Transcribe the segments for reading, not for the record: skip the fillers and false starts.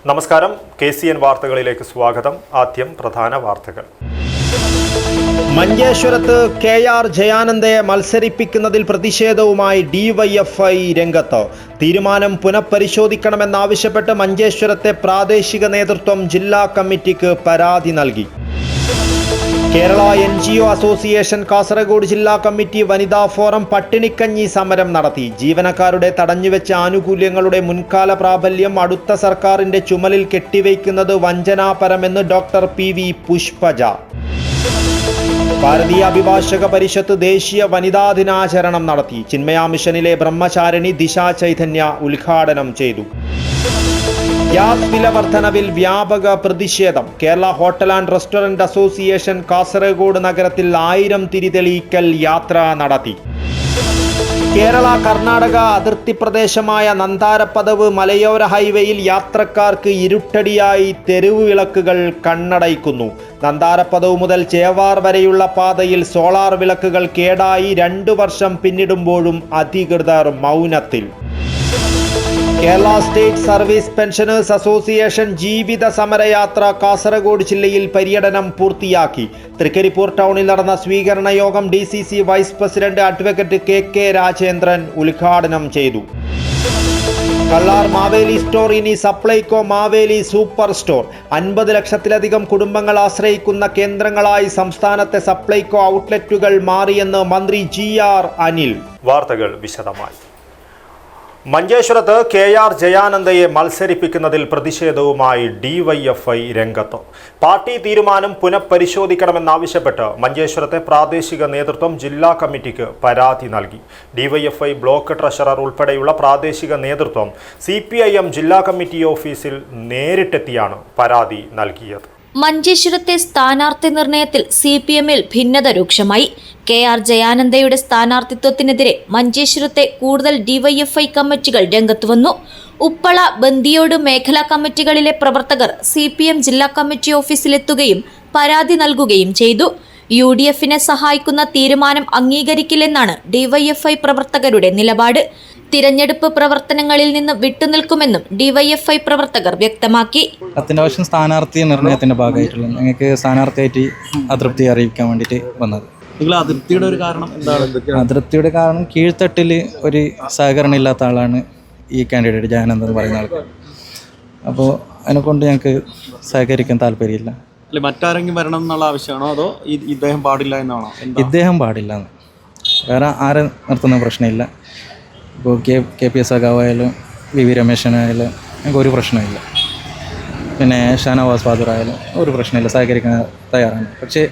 നമസ്കാരം, KCN വാർത്തകളിലേക്ക് സ്വാഗതം. ആദ്യം പ്രധാന വാർത്തകൾ. മഞ്ചേശ്വരത്ത് KR ജയാനന്ദയെ മത്സരിപ്പിക്കുന്നതിൽ പ്രതിഷേധവുമായി DYFI രംഗത്ത്. തീരുമാനം പുനഃപരിശോധിക്കണമെന്നാവശ്യപ്പെട്ട് മഞ്ചേശ്വരത്തെ പ്രാദേശിക നേതൃത്വം ജില്ലാ കമ്മിറ്റിക്ക് പരാതി നൽകി. കേരള NGO അസോസിയേഷൻ കാസർഗോഡ് ജില്ലാ കമ്മിറ്റി വനിതാ ഫോറം പട്ടിണിക്കഞ്ഞി സമരം നടത്തി. ജീവനക്കാരുടെ തടഞ്ഞുവെച്ച ആനുകൂല്യങ്ങളുടെ മുൻകാല പ്രാബല്യം അടുത്ത സർക്കാരിന്റെ ചുമലിൽ കെട്ടിവയ്ക്കുന്നത് വഞ്ചനാപരമെന്ന് ഡോക്ടർ PV പുഷ്പജ. ഭാരതീയ അഭിഭാഷക പരിഷത്ത് ദേശീയ വനിതാ ദിനാചരണം നടത്തി. ചിന്മയ മിഷനിലെ ബ്രഹ്മചാരിണി ദിശ ചൈതന്യ ഉദ്ഘാടനം ചെയ്തു. ഗ്യാസ് വില വർധനവിൽ വ്യാപക പ്രതിഷേധം. Kerala hotel and restaurant association Kasaragod നഗരത്തിൽ 1000 തിരി തെളിയിക്കൽ യാത്ര നടത്തി. കേരള കർണാടക അതിർത്തി പ്രദേശമായ നന്താരപ്പദവ് മലയോര ഹൈവേയിൽ യാത്രക്കാർക്ക് ഇരുട്ടടിയായി തെരുവ് വിളക്കുകൾ കണ്ണടയ്ക്കുന്നു. നന്താരപ്പദവ് മുതൽ ചേവാർ വരെയുള്ള പാതയിൽ സോളാർ വിളക്കുകൾ കേടായി 2 വർഷം പിന്നിടുമ്പോഴും അധികൃതർ മൗനത്തിൽ. Kerala state service pensioners association ജീവിത സമരയാത്ര കാസർഗോഡ് ജില്ലയിൽ പര്യടനം പൂർത്തിയാക്കി. തൃക്കരിപ്പൂർ ടൗണിൽ നടന്ന സ്വീകരണ യോഗം DCC vice president advocate KK Rajendran ഉദ്ഘാടനം ചെയ്തു. കള്ളാർ മാവേലി സ്റ്റോർ ഇനി സപ്ലൈകോ മാവേലി സൂപ്പർ സ്റ്റോർ. 50 ലക്ഷത്തിലധികം കുടുംബങ്ങൾ ആശ്രയിക്കുന്ന കേന്ദ്രങ്ങളായി സംസ്ഥാനത്തെ സപ്ലൈകോ ഔട്ട്ലെറ്റുകൾ മാറിയെന്ന് മന്ത്രി GR അനിൽ. വാർത്തകൾ വിശദമായി. മഞ്ചേശ്വരത്ത് KR ജയാനന്ദയെ മത്സരിപ്പിക്കുന്നതിൽ പ്രതിഷേധവുമായി DYFI രംഗത്ത്. പാർട്ടി തീരുമാനം പുനഃപരിശോധിക്കണമെന്നാവശ്യപ്പെട്ട് മഞ്ചേശ്വരത്തെ പ്രാദേശിക നേതൃത്വം ജില്ലാ കമ്മിറ്റിക്ക് പരാതി നൽകി. DYFI ബ്ലോക്ക് ട്രഷറർ ഉൾപ്പെടെയുള്ള പ്രാദേശിക നേതൃത്വം CPIM ജില്ലാ കമ്മിറ്റി ഓഫീസിൽ നേരിട്ടെത്തിയാണ് പരാതി നൽകിയത്. മഞ്ചേശ്വരത്തെ സ്ഥാനാർത്ഥി നിർണയത്തിൽ CPMൽ ഭിന്നത രൂക്ഷമായി. KR ജയാനന്ദയുടെ സ്ഥാനാർത്ഥിത്വത്തിനെതിരെ മഞ്ചേശ്വരത്തെ കൂടുതൽ DYFI കമ്മിറ്റികൾ രംഗത്തുവന്നു. ഉപ്പള, ബന്ദിയോട് മേഖലാ കമ്മിറ്റികളിലെ പ്രവർത്തകർ CPM ജില്ലാ കമ്മിറ്റി ഓഫീസിലെത്തുകയും പരാതി നൽകുകയും ചെയ്തു. UDFനെ സഹായിക്കുന്ന തീരുമാനം അംഗീകരിക്കില്ലെന്നാണ് DYFI പ്രവർത്തകരുടെ നിലപാട്. തിരഞ്ഞെടുപ്പ് പ്രവർത്തനങ്ങളിൽ നിന്ന് വിട്ടുനിൽക്കുമെന്നും DYFI പ്രവർത്തകർ വ്യക്തമാക്കി. അത്യാവശ്യം സ്ഥാനാർത്ഥി നിർണയത്തിന്റെ ഭാഗമായിട്ടുള്ള ഞങ്ങൾക്ക് സ്ഥാനാർത്ഥിയായിട്ട് അതൃപ്തി അറിയിക്കാൻ വേണ്ടിയിട്ട് വന്നത്. നിങ്ങൾ അതൃപ്തിയുടെ ഒരു കാരണം എന്താണ്? അതൃപ്തിയുടെ കാരണം കീഴ്ത്തട്ടിൽ ഒരു സഹകരണം ഇല്ലാത്ത ആളാണ് ഈ കാൻഡിഡേറ്റ് ജയാനന്ദ് എന്ന് പറയുന്ന ആൾക്ക്. അപ്പോൾ അതിനെക്കൊണ്ട് ഞങ്ങൾക്ക് സഹകരിക്കാൻ താല്പര്യമില്ല. അല്ലെ, മറ്റാരെങ്കിലും വരണം എന്നുള്ള ആവശ്യമാണോ അതോ ഇദ്ദേഹം പാടില്ല എന്നാണോ? ഇദ്ദേഹം പാടില്ല എന്ന്, വേറെ ആരെ നിർത്തുന്ന പ്രശ്നമില്ല. ഇപ്പോൾ KPS സഖാവായാലും VV രമേശനായാലും ഞങ്ങൾക്ക് ഒരു പ്രശ്നമില്ല. പിന്നെ ഷാനവാസ് ഫാദറായാലും ഒരു പ്രശ്നമില്ല, സഹകരിക്കാൻ തയ്യാറാണ്. പക്ഷേ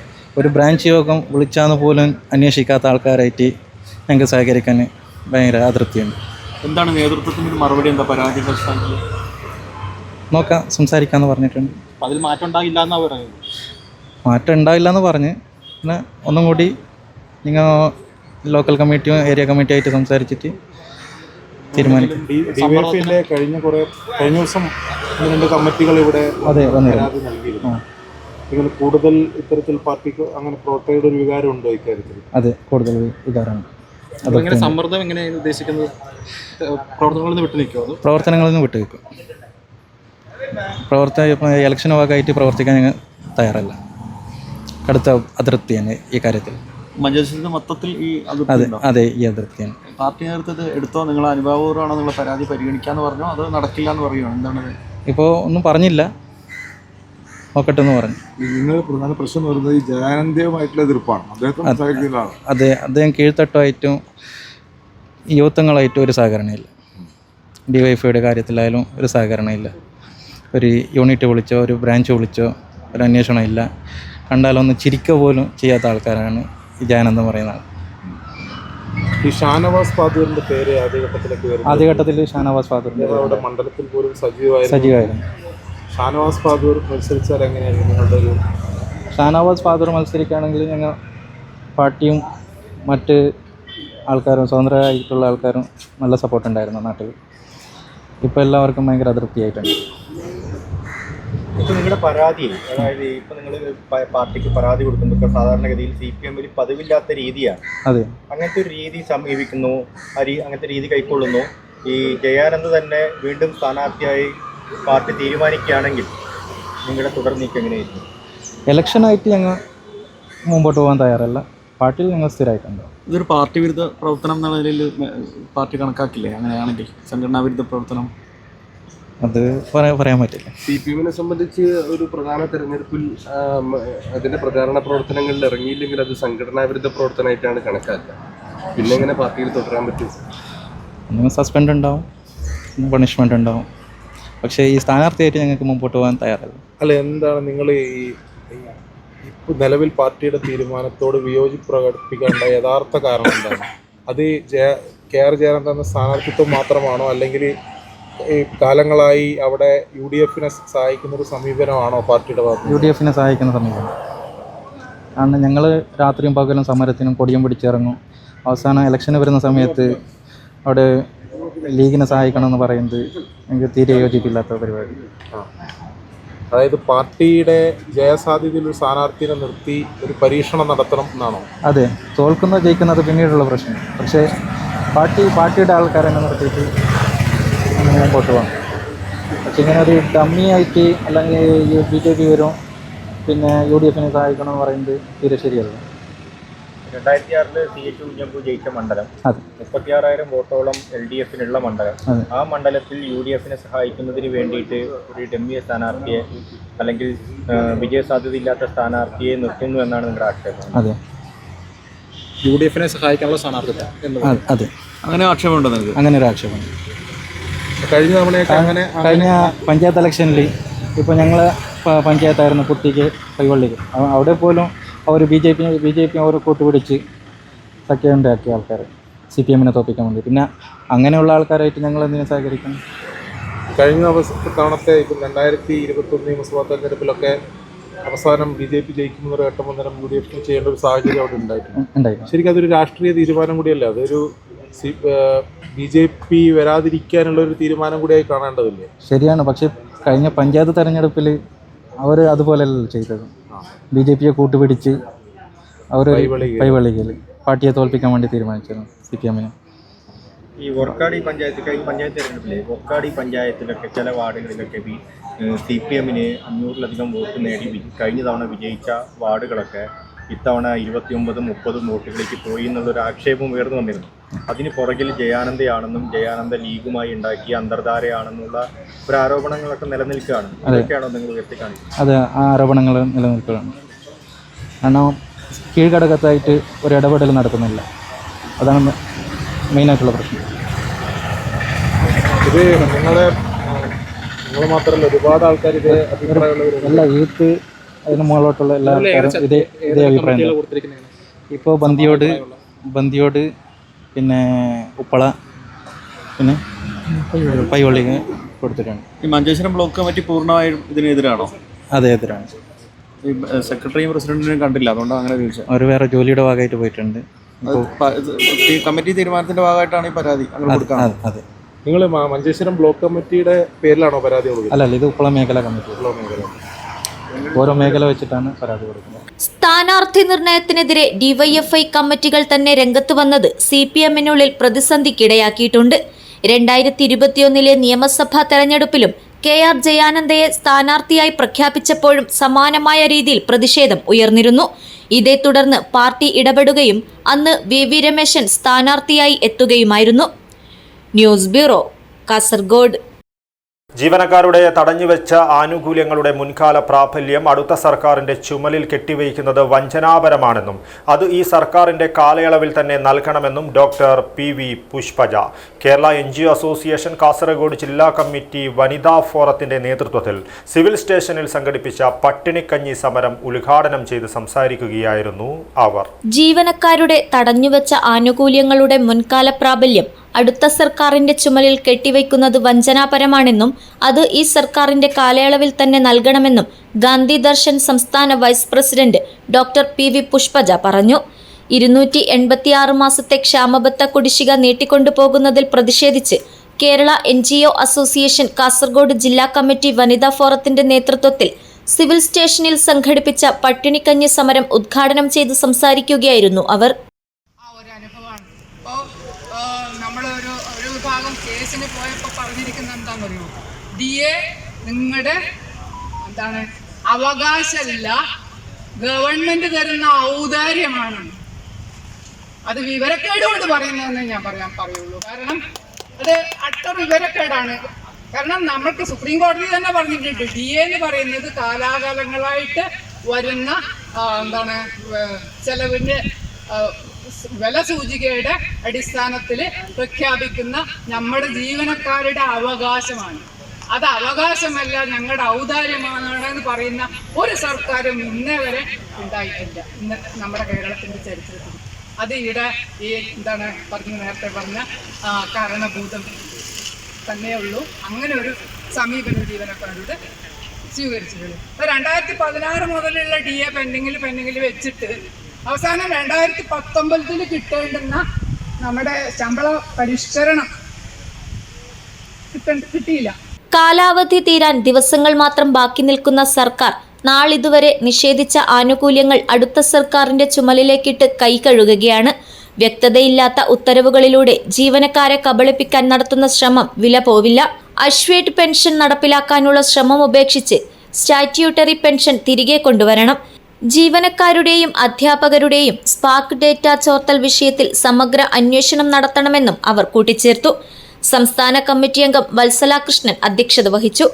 ഒരു ബ്രാഞ്ച് യോഗം വിളിച്ചാന്ന് പോലും അന്വേഷിക്കാത്ത ആൾക്കാരായിട്ട് ഞങ്ങൾക്ക് സഹകരിക്കാൻ ഭയങ്കര അതൃപ്തിയുണ്ട്. എന്താണ് നേതൃത്വത്തിൻ്റെ മറുപടി? എന്താ പരാതി നോക്കാം, സംസാരിക്കാമെന്ന് പറഞ്ഞിട്ടുണ്ട്. അതിൽ മാറ്റം ഉണ്ടാകില്ല എന്നാണ് പറയുന്നത്. മാറ്റം ഉണ്ടാവില്ല എന്ന് പറഞ്ഞ് പിന്നെ ഒന്നും കൂടി നിങ്ങൾ ലോക്കൽ കമ്മിറ്റിയും ഏരിയ കമ്മിറ്റിയായിട്ട് സംസാരിച്ചിട്ട് തീരുമാനിക്കും. കഴിഞ്ഞ ദിവസം 2 കമ്മിറ്റികൾ ഇവിടെ പരാതി നൽകിയിരുന്നു. നിങ്ങൾ കൂടുതൽ ഇത്തരത്തിൽ പാർട്ടിക്ക് അങ്ങനെ പ്രവർത്തകരുടെ ഒരു വികാരം ഉണ്ടോ ഇക്കാര്യത്തിൽ? അതെ, കൂടുതൽ വികാരമാണ്. എങ്ങനെ സമ്മർദ്ദം എങ്ങനെയാണ് ഉദ്ദേശിക്കുന്നത്? പ്രവർത്തനങ്ങളിൽ നിന്ന് വിട്ടുനിൽക്കുമോ? പ്രവർത്തനങ്ങളിൽ നിന്ന് വിട്ടുനിൽക്കും. ഇപ്പം ഇലക്ഷന് ഭാഗമായിട്ട് പ്രവർത്തിക്കാൻ ഞങ്ങൾ തയ്യാറല്ല. കടുത്ത അതൃപ്തിയാണ് ഈ കാര്യത്തിൽ. മഞ്ചേശ്വരത്ത് മൊത്തത്തിൽ ഈ അതെ, ഈ അതൃപ്തിയാണ്. പാർട്ടി നേതൃത്വത്തിൽ എടുത്തോ? നിങ്ങൾ അനുഭാവപൂർവ്വമാണോ നിങ്ങൾ പരാതി പരിഗണിക്കാന്ന് പറഞ്ഞോ അത് നടക്കില്ല എന്ന് പറയുമോ? എന്താണ്? ഇപ്പോൾ ഒന്നും പറഞ്ഞില്ല, നോക്കട്ടെ എന്ന് പറഞ്ഞു. നിങ്ങൾ പ്രധാന പ്രശ്നം എന്ന് പറയുന്നത് ഈ ജയാനന്ദയുമായിട്ടുള്ള എതിർപ്പാണ്. അതെ, അദ്ദേഹം കീഴ്ത്തട്ടുമായിട്ടും യുവത്വങ്ങളായിട്ടും ഒരു സഹകരണമില്ല. DYFIയുടെ കാര്യത്തിലായാലും ഒരു സഹകരണമില്ല. ഒരു യൂണിറ്റ് വിളിച്ചോ ഒരു ബ്രാഞ്ച് വിളിച്ചോ ഒരു അന്വേഷണം ഇല്ല. കണ്ടാലൊന്ന് ചിരിക്കുക പോലും ചെയ്യാത്ത ആൾക്കാരാണ് ഈ ജയാനന്ദ് എന്ന് പറയുന്ന ആൾ. ഈ ഷാനവാസ് ഫാദറിന്റെ പേര് ആദ്യഘട്ടത്തിൽ ഷാനവാസ് ഫാദറിന്റെ മണ്ഡലത്തിൽ പോലും സജീവമായിരുന്നു. ഷാനവാസ് ഫാദർ മത്സരിച്ചാൽ എങ്ങനെയായിരുന്നു നിങ്ങളുടെ ഒരു? ഷാനവാസ് ഫാദർ മത്സരിക്കുകയാണെങ്കിൽ ഞങ്ങൾ പാർട്ടിയും മറ്റ് ആൾക്കാരും സ്വതന്ത്രമായിട്ടുള്ള ആൾക്കാരും നല്ല സപ്പോർട്ടുണ്ടായിരുന്നു നാട്ടിൽ. ഇപ്പോൾ എല്ലാവർക്കും ഭയങ്കര അതൃപ്തിയായിട്ടുണ്ട്. ഇപ്പോൾ നിങ്ങളുടെ പരാതി, അതായത് ഇപ്പോൾ നിങ്ങൾ പാർട്ടിക്ക് പരാതി കൊടുക്കുമ്പോൾ സാധാരണഗതിയിൽ CPMൽ പതിവില്ലാത്ത രീതിയാണ്. അതെ, അങ്ങനത്തെ ഒരു രീതി സമീപിക്കുന്നു, അങ്ങനത്തെ രീതി കൈക്കൊള്ളുന്നു. ഈ ജയാനന്ദ് തന്നെ വീണ്ടും സ്ഥാനാർത്ഥിയായി പാർട്ടി തീരുമാനിക്കുകയാണെങ്കിൽ നിങ്ങളുടെ തുടർ നീക്കം എങ്ങനെയായിരുന്നു? ഇലക്ഷനായിട്ട് ഞങ്ങൾ മുമ്പോട്ട് പോകാൻ തയ്യാറല്ല. പാർട്ടിയിൽ ഞങ്ങൾ സ്ഥിരമായിട്ടുണ്ട്. ഇതൊരു പാർട്ടി വിരുദ്ധ പ്രവർത്തനം എന്നുള്ള നിലയിൽ പാർട്ടി കണക്കാക്കില്ലേ? അങ്ങനെയാണെങ്കിൽ സംഘടനാ വിരുദ്ധ പ്രവർത്തനം അത് പറയാൻ പറ്റില്ല. CPM-നെ സംബന്ധിച്ച് ഒരു പ്രധാന തെരഞ്ഞെടുപ്പിൽ അതിന്റെ പ്രചാരണ പ്രവർത്തനങ്ങളിൽ ഇറങ്ങിയില്ലെങ്കിൽ അത് സംഘടനാ വിരുദ്ധ പ്രവർത്തനമായിട്ടാണ് കണക്കാക്കുക. പിന്നെ എങ്ങനെ പാർട്ടിയിൽ തുടരാൻ പറ്റും? ഒന്നും സസ്പെൻഡ് ഉണ്ടാവും, പണിഷ്മെൻ്റ് ഉണ്ടാവും. പക്ഷേ ഈ സ്ഥാനാർത്ഥിയായിട്ട് ഞങ്ങൾക്ക് മുമ്പോട്ട് പോകാൻ തയ്യാറല്ല. അല്ല, എന്താണ് നിങ്ങൾ ഇപ്പോൾ നിലവിൽ പാർട്ടിയുടെ തീരുമാനത്തോട് വിയോജിപ്പ് പ്രകടിപ്പിക്കേണ്ട യഥാർത്ഥ കാരണം എന്താണ്? അത് KR ജയാനന്ദ എന്ന സ്ഥാനാർത്ഥിത്വം മാത്രമാണോ, അല്ലെങ്കിൽ ഈ കാലങ്ങളായി അവിടെ UDF-നെ സഹായിക്കുന്ന ഒരു സമീപനമാണോ പാർട്ടിയുടെ ഭാഗത്ത്? UDF-നെ സഹായിക്കുന്ന സമീപനം. കാരണം ഞങ്ങൾ രാത്രിയും പകലും സമരത്തിനും കൊടിയും പിടിച്ചിറങ്ങും. അവസാനം ഇലക്ഷന് വരുന്ന സമയത്ത് അവിടെ ലീഗിനെ സഹായിക്കണമെന്ന് പറയുന്നത് എനിക്ക് തീരെ യോജിപ്പില്ലാത്ത പരിപാടി. അതായത് പാർട്ടിയുടെ ജയസാധ്യതയിൽ ഒരു സ്ഥാനാർത്ഥിയെ നിർത്തി ഒരു പരീക്ഷണം നടത്തണം എന്നാണോ? അതെ, തോൽക്കുന്നത് ജയിക്കുന്നത് പിന്നീടുള്ള പ്രശ്നം. പക്ഷേ പാർട്ടിയുടെ ആൾക്കാരെ നിർത്തിയിട്ട് അങ്ങനെ മുമ്പോട്ട് പോകാം. പക്ഷെ ഇങ്ങനെ ഒരു ഡമ്മി ആയിട്ട് അല്ലെങ്കിൽ BJP വരും പിന്നെ UDF-നെ സഹായിക്കണമെന്ന് പറയുന്നത് തീരെ ശരിയല്ല. 2006 CH കുഞ്ഞമ്പു ജയിച്ച മണ്ഡലം, 36,000 വോട്ടോളം LDF-നുള്ള മണ്ഡലം. ആ മണ്ഡലത്തിൽ UDF-നെ സഹായിക്കുന്നതിന് വേണ്ടിയിട്ട് ഒരു ഡമ്മി സ്ഥാനാർത്ഥിയെ അല്ലെങ്കിൽ വിജയസാധ്യതയില്ലാത്ത സ്ഥാനാർത്ഥിയെ നിർത്തുന്നു എന്നാണ് നിങ്ങളുടെ ആക്ഷേപം. അതെ, UDF-നെ സഹായിക്കാനുള്ള സ്ഥാനാർത്ഥിത്വം. അതെ, അങ്ങനെ ആക്ഷേപമുണ്ടോ നിങ്ങൾക്ക്? അങ്ങനെ ഒരു ആക്ഷേപം. കഴിഞ്ഞ പഞ്ചായത്ത് ഇലക്ഷനിൽ ഇപ്പോൾ ഞങ്ങൾ പഞ്ചായത്തായിരുന്നു കുട്ടിക്ക് കൈവള്ളിക്ക്, അവിടെ പോലും അവർ BJP അവർ കൂട്ടുപിടിച്ച് സഖ്യമുണ്ടാക്കിയ ആൾക്കാർ CPM-നെ തോൽപ്പിക്കാൻ വേണ്ടി. പിന്നെ അങ്ങനെയുള്ള ആൾക്കാരായിട്ട് ഞങ്ങൾ എന്തിനു സഹകരിക്കണം? കഴിഞ്ഞ തവണത്തെ ഇപ്പം 2021 നിയമസഭാ തെരഞ്ഞെടുപ്പിലൊക്കെ അവസാനം BJP ജയിക്കുന്നൊരു ഘട്ടം അന്നേരം UDF ചെയ്യേണ്ട ഒരു സാഹചര്യം അവിടെ ഉണ്ടായിരുന്നു. ശരിക്കും അതൊരു രാഷ്ട്രീയ തീരുമാനം കൂടിയല്ല, അതൊരു BJP വരാതിരിക്കാനുള്ള ഒരു തീരുമാനം കൂടിയായി കാണേണ്ടതില്ലേ? ശരിയാണ്. പക്ഷേ കഴിഞ്ഞ പഞ്ചായത്ത് തെരഞ്ഞെടുപ്പിൽ അവർ അതുപോലെയല്ല ചെയ്തത്. BJP-യെ കൂട്ടുപിടിച്ച് അവർ കൈവള്ളിക്കൽ പാർട്ടിയെ തോൽപ്പിക്കാൻ വേണ്ടി തീരുമാനിച്ചിരുന്നു CPM-നെ. ഈ വൊർക്കാടി പഞ്ചായത്ത് കഴിഞ്ഞ പഞ്ചായത്ത് തെരഞ്ഞെടുപ്പിലെ വൊർക്കാടി പഞ്ചായത്തിലൊക്കെ ചില വാർഡുകളിലൊക്കെ CPM-ന് 500-ലധികം വോട്ട് നേടി കഴിഞ്ഞ തവണ വിജയിച്ച വാർഡുകളൊക്കെ ഇത്തവണ 29-30 വോട്ടുകളിലേക്ക് പോയി എന്നുള്ളൊരു ആക്ഷേപം ഉയർന്നു വന്നിരുന്നു. അതിന് പുറകിൽ ജയാനന്ദയാണെന്നും ജയാനന്ദ ലീഗുമായി ഉണ്ടാക്കിയ അന്തർധാരയാണെന്നുള്ള ഒരു ആരോപണങ്ങളൊക്കെ നിലനിൽക്കുകയാണ്. അതൊക്കെയാണോ നിങ്ങൾ ഉയർത്തിക്കാണിക്കുന്നത്? അതെ, ആ ആരോപണങ്ങൾ നിലനിൽക്കുകയാണ്. കാരണം കീഴ്ഘടകത്തായിട്ട് ഒരു ഇടപെടൽ നടക്കുന്നില്ല. അതാണ് മെയിനായിട്ടുള്ള പ്രശ്നം. ഇത് നിങ്ങൾ മാത്രമല്ല, ഒരുപാട് ആൾക്കാർ ഇത് അഭിപ്രായമുള്ളവർ, എല്ലാ യൂത്ത് അതിന് മുകളിലോട്ടുള്ള എല്ലാ ആൾക്കാരും ഇതേ അഭിപ്രായം. ഇപ്പോൾ ബന്ദിയോട് പിന്നെ ഉപ്പള പിന്നെ പൈവള്ളിക്ക് കൊടുത്തിട്ടാണ്. ഈ മഞ്ചേശ്വരം ബ്ലോക്ക് കമ്മിറ്റി പൂർണ്ണമായും ഇതിനെതിരാണോ? അതെ, എതിരാണ്. ഈ സെക്രട്ടറിയും പ്രസിഡന്റിനെയും കണ്ടില്ല, അതുകൊണ്ടാണ് അങ്ങനെ ചോദിച്ചത്. അവർ വേറെ ജോലിയുടെ ഭാഗമായിട്ട് പോയിട്ടുണ്ട്. ഈ കമ്മിറ്റി തീരുമാനത്തിന്റെ ഭാഗമായിട്ടാണ് ഈ പരാതി അതെ. നിങ്ങൾ മഞ്ചേശ്വരം ബ്ലോക്ക് കമ്മിറ്റിയുടെ പേരിലാണോ പരാതി കൊടുക്കുന്നത്? അല്ലല്ല, ഇത് ഉപ്പള മേഖല കമ്മിറ്റി. ഓരോ മേഖല വെച്ചിട്ടാണ് പരാതി കൊടുക്കുന്നത്. സ്ഥാനാർത്ഥി നിർണയത്തിനെതിരെ DYFI കമ്മിറ്റികൾ തന്നെ രംഗത്ത് വന്നത് CPM-നുള്ളിൽ പ്രതിസന്ധിക്കിടയാക്കിയിട്ടുണ്ട്. 2021 നിയമസഭാ തെരഞ്ഞെടുപ്പിലും KR ജയാനന്ദയെ സ്ഥാനാർത്ഥിയായി പ്രഖ്യാപിച്ചപ്പോഴും സമാനമായ രീതിയിൽ പ്രതിഷേധം ഉയർന്നിരുന്നു. ഇതേ തുടർന്ന് പാർട്ടി ഇടപെടുകയും അന്ന് VV രമേശൻ സ്ഥാനാർത്ഥിയായി എത്തുകയുമായിരുന്നു. News bureau, Kasaragod. ജീവനക്കാരുടെ തടഞ്ഞുവെച്ച ആനുകൂല്യങ്ങളുടെ മുൻകാല പ്രാബല്യം അടുത്ത സർക്കാരിന്റെ ചുമലിൽ കെട്ടിവയ്ക്കുന്നത് വഞ്ചനാപരമാണെന്നും അത് ഈ സർക്കാരിന്റെ കാലയളവിൽ തന്നെ നൽകണമെന്നും doctor PV Pushpaja. Kerala NGO association Kasaragod ജില്ലാ കമ്മിറ്റി വനിതാ ഫോറത്തിന്റെ നേതൃത്വത്തിൽ സിവിൽ സ്റ്റേഷനിൽ സംഘടിപ്പിച്ച പട്ടിണിക്കഞ്ഞി സമരം ഉദ്ഘാടനം ചെയ്ത് സംസാരിക്കുകയായിരുന്നു അവർ. ജീവനക്കാരുടെ തടഞ്ഞുവെച്ച ആനുകൂല്യങ്ങളുടെ മുൻകാല പ്രാബല്യം അടുത്ത സർക്കാരിന്റെ ചുമലിൽ കെട്ടിവയ്ക്കുന്നത് വഞ്ചനാപരമാണെന്നും അത് ഈ സർക്കാരിന്റെ കാലയളവിൽ തന്നെ നൽകണമെന്നും ഗാന്ധി ദർശൻ സംസ്ഥാന vice president doctor PV Pushpaja പറഞ്ഞു. 286 മാസത്തെ ക്ഷാമബത്ത കുടിശ്ശിക നീട്ടിക്കൊണ്ടുപോകുന്നതിൽ പ്രതിഷേധിച്ച് കേരള NGO അസോസിയേഷൻ കാസർഗോഡ് ജില്ലാ കമ്മിറ്റി വനിതാ ഫോറത്തിന്റെ നേതൃത്വത്തിൽ സിവിൽ സ്റ്റേഷനിൽ സംഘടിപ്പിച്ച പട്ടിണിക്കഞ്ഞി സമരം ഉദ്ഘാടനം ചെയ്ത് സംസാരിക്കുകയായിരുന്നു അവർ. നമ്മളൊരു വിഭാഗം കേസിന് പോയപ്പോൾ പറഞ്ഞിരിക്കുന്നത് എന്താണെന്നറിയോ? DA നിങ്ങളുടെ എന്താണ് അവകാശമല്ല, ഗവൺമെന്റ് തരുന്ന ഔദാര്യമാണ്. അത് വിവരക്കേട് കൊണ്ട് പറയുന്നതെന്ന് ഞാൻ പറയുള്ളൂ. കാരണം അത് അട്ട വിവരക്കേടാണ്. കാരണം നമ്മൾക്ക് സുപ്രീം കോടതി തന്നെ പറഞ്ഞിട്ടുണ്ട്, DA എന്ന് പറയുന്നത് കാലാകാലങ്ങളായിട്ട് വരുന്ന എന്താണ് ചെലവിൻ്റെ വില സൂചികയുടെ അടിസ്ഥാനത്തിൽ പ്രഖ്യാപിക്കുന്ന നമ്മുടെ ജീവനക്കാരുടെ അവകാശമാണ്. അത് അവകാശമല്ല, ഞങ്ങളുടെ ഔദാര്യമാണ് എന്ന് പറയുന്ന ഒരു സർക്കാരും ഇന്നേ വരെ ഉണ്ടായിട്ടില്ല ഇന്ന് നമ്മുടെ കേരളത്തിൻ്റെ ചരിത്രത്തിൽ. അത് ഇവിടെ ഈ എന്താണ് നേരത്തെ പറഞ്ഞ കാരണഭൂതം തന്നെയുള്ളൂ. അങ്ങനെ ഒരു സമീപനം ജീവനക്കാരോട് സ്വീകരിച്ചിട്ടുള്ളൂ. അപ്പോൾ 2016 മുതലുള്ള DA പെൻഡിങ്ങിൽ വെച്ചിട്ട് അവസാനം 2019 കിട്ടേണ്ടുന്ന നമ്മുടെ ശമ്പള പരിഷ്കരണം കിട്ടിയില്ല. കാലാവധി തീരാൻ ദിവസങ്ങൾ മാത്രം ബാക്കി നിൽക്കുന്ന സർക്കാർ നാളിതുവരെ നിഷേധിച്ച ആനുകൂല്യങ്ങൾ അടുത്ത സർക്കാരിന്റെ ചുമലിലേക്കിട്ട് കൈകഴുകുകയാണ്. വ്യക്തതയില്ലാത്ത ഉത്തരവുകളിലൂടെ ജീവനക്കാരെ കബളിപ്പിക്കാൻ നടത്തുന്ന ശ്രമം വില പോവില്ല. അശ്വേറ്റ് പെൻഷൻ നടപ്പിലാക്കാനുള്ള ശ്രമം ഉപേക്ഷിച്ച് സ്റ്റാറ്റ്യൂട്ടറി പെൻഷൻ തിരികെ കൊണ്ടുവരണം. ജീവനക്കാരുടെയും അധ്യാപകരുടെയും സ്പാർക്ക് ഡേറ്റ ചോർത്തൽ വിഷയത്തിൽ സമഗ്ര അന്വേഷണം നടത്തണമെന്നും അവർ കൂട്ടിച്ചേർത്തു. സംസ്ഥാന കമ്മിറ്റി അംഗം വത്സല കൃഷ്ണൻ അധ്യക്ഷത വഹിച്ചു.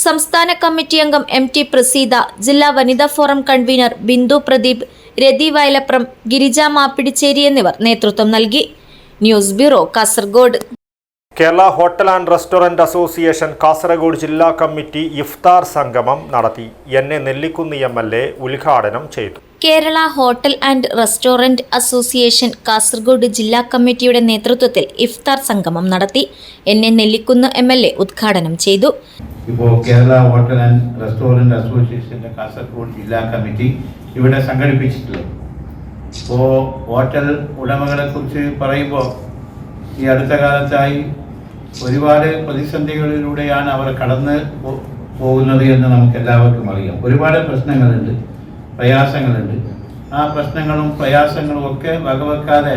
സംസ്ഥാന കമ്മിറ്റി അംഗം MT പ്രസീത, ജില്ലാ വനിതാ ഫോറം കൺവീനർ ബിന്ദു പ്രദീപ്, രതി വയലപ്രം, ഗിരിജ മാപ്പിടിച്ചേരി എന്നിവർ നേതൃത്വം നൽകി. News bureau, Kasaragod. Kerala hotel and restaurant association Kasaragod ജില്ലാ കമ്മിറ്റി ഇഫ്താർ സംഗമം നടത്തി. NA നെല്ലിക്കുന്ന് MLA ഉദ്ഘാടനം ചെയ്തു. Kerala hotel and restaurant association Kasaragod ജില്ലാ കമ്മിറ്റിയുടെ നേതൃത്വത്തിൽ ഇഫ്താർ സംഗമം നടത്തി. NA നെല്ലിക്കുന്ന് MLA ഉദ്ഘാടനം ചെയ്തു. ഇപ്പോൾ കേരള ഹോട്ടൽ ആൻഡ് റെസ്റ്റോറന്റ് അസോസിയേഷൻ്റെ കാസർഗോഡ് ജില്ലാ കമ്മിറ്റി ഇവിടെ സംഘടിപ്പിച്ചിട്ടുള്ളത്. ഇപ്പോൾ ഹോട്ടൽ ഉടമകളെ കുറിച്ച് പറയുമ്പോൾ ഈ അടുത്ത കാലത്തായി ഒരുപാട് പ്രതിസന്ധികളിലൂടെയാണ് അവർ കടന്ന് പോകുന്നത് എന്ന് നമുക്ക് എല്ലാവർക്കും അറിയാം. ഒരുപാട് പ്രശ്നങ്ങളുണ്ട്, പ്രയാസങ്ങളുണ്ട്. ആ പ്രശ്നങ്ങളും പ്രയാസങ്ങളും ഒക്കെ വകവെക്കാതെ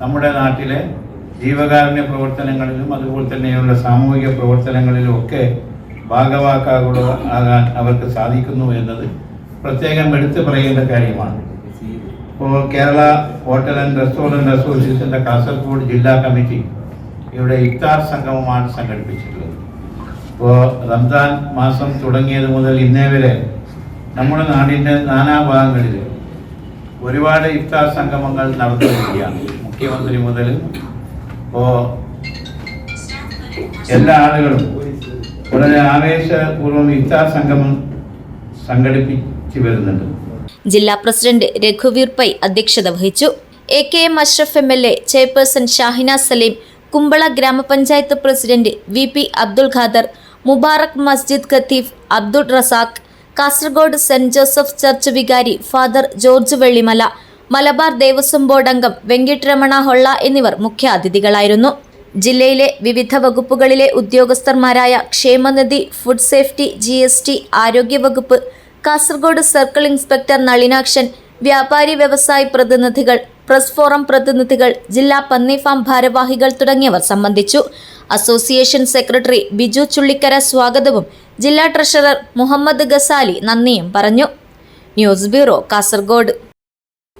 നമ്മുടെ നാട്ടിലെ ജീവകാരുണ്യ പ്രവർത്തനങ്ങളിലും അതുപോലെ തന്നെയുള്ള സാമൂഹിക പ്രവർത്തനങ്ങളിലും ഒക്കെ ഭാഗവാക്കാകാൻ അവർക്ക് സാധിക്കുന്നു എന്നത് പ്രത്യേകം എടുത്തു പറയേണ്ട കാര്യമാണ്. ഇപ്പോൾ കേരള ഹോട്ടൽ ആൻഡ് റെസ്റ്റോറൻറ്റ് അസോസിയേഷൻ്റെ കാസർഗോഡ് ജില്ലാ കമ്മിറ്റി ഇവിടെ ഇഫ്താർ സംഗമമാണ് സംഘടിപ്പിച്ചിട്ടുള്ളത്. ഇപ്പോൾ റംസാൻ മാസം തുടങ്ങിയത് മുതൽ ഇന്നേ വരെ നമ്മുടെ നാടിൻ്റെ നാനാഭാഗങ്ങളിൽ ഒരുപാട് ഇഫ്താർ സംഗമങ്ങൾ നടന്നു വരികയാണ്. മുഖ്യമന്ത്രി മുതൽ ഇപ്പോൾ എല്ലാ ആളുകളും വളരെ ആവേശപൂർവ്വം ഇഫ്താർ സംഗമം സംഘടിപ്പിച്ചു വരുന്നുണ്ട്. ജില്ലാ പ്രസിഡന്റ് രഘുവീർ പൈ അധ്യക്ഷത വഹിച്ചു. AKM Ashraf MLA, chairperson Shahina Saleem, Kumbala ഗ്രാമപഞ്ചായത്ത് പ്രസിഡന്റ് VP അബ്ദുൽ ഖാദർ, മുബാറക് മസ്ജിദ് ഖത്തീഫ് Abdul Razak, Kasaragod Saint Joseph church വികാരി Father George Vellimala, Malabar Devaswom board അംഗം വെങ്കിട്ടരമണ ഹൊള്ള എന്നിവർ മുഖ്യാതിഥികളായിരുന്നു. ജില്ലയിലെ വിവിധ വകുപ്പുകളിലെ ഉദ്യോഗസ്ഥന്മാരായ ക്ഷേമനിധി, ഫുഡ് സേഫ്റ്റി, GST, ആരോഗ്യവകുപ്പ്, കാസർഗോഡ് സർക്കിൾ ഇൻസ്പെക്ടർ നളിനാക്ഷൻ, വ്യാപാരി വ്യവസായി പ്രതിനിധികൾ, പ്രസ് ഫോറം പ്രതിനിധികൾ, ജില്ലാ പന്നി ഫാം ഭാരവാഹികൾ തുടങ്ങിയവർ സംബന്ധിച്ചു. അസോസിയേഷൻ സെക്രട്ടറി ബിജു ചുള്ളിക്കര സ്വാഗതവും ജില്ലാ ട്രഷറർ മുഹമ്മദ് ഗസാലി നന്ദിയും പറഞ്ഞു. News bureau, Kasaragod.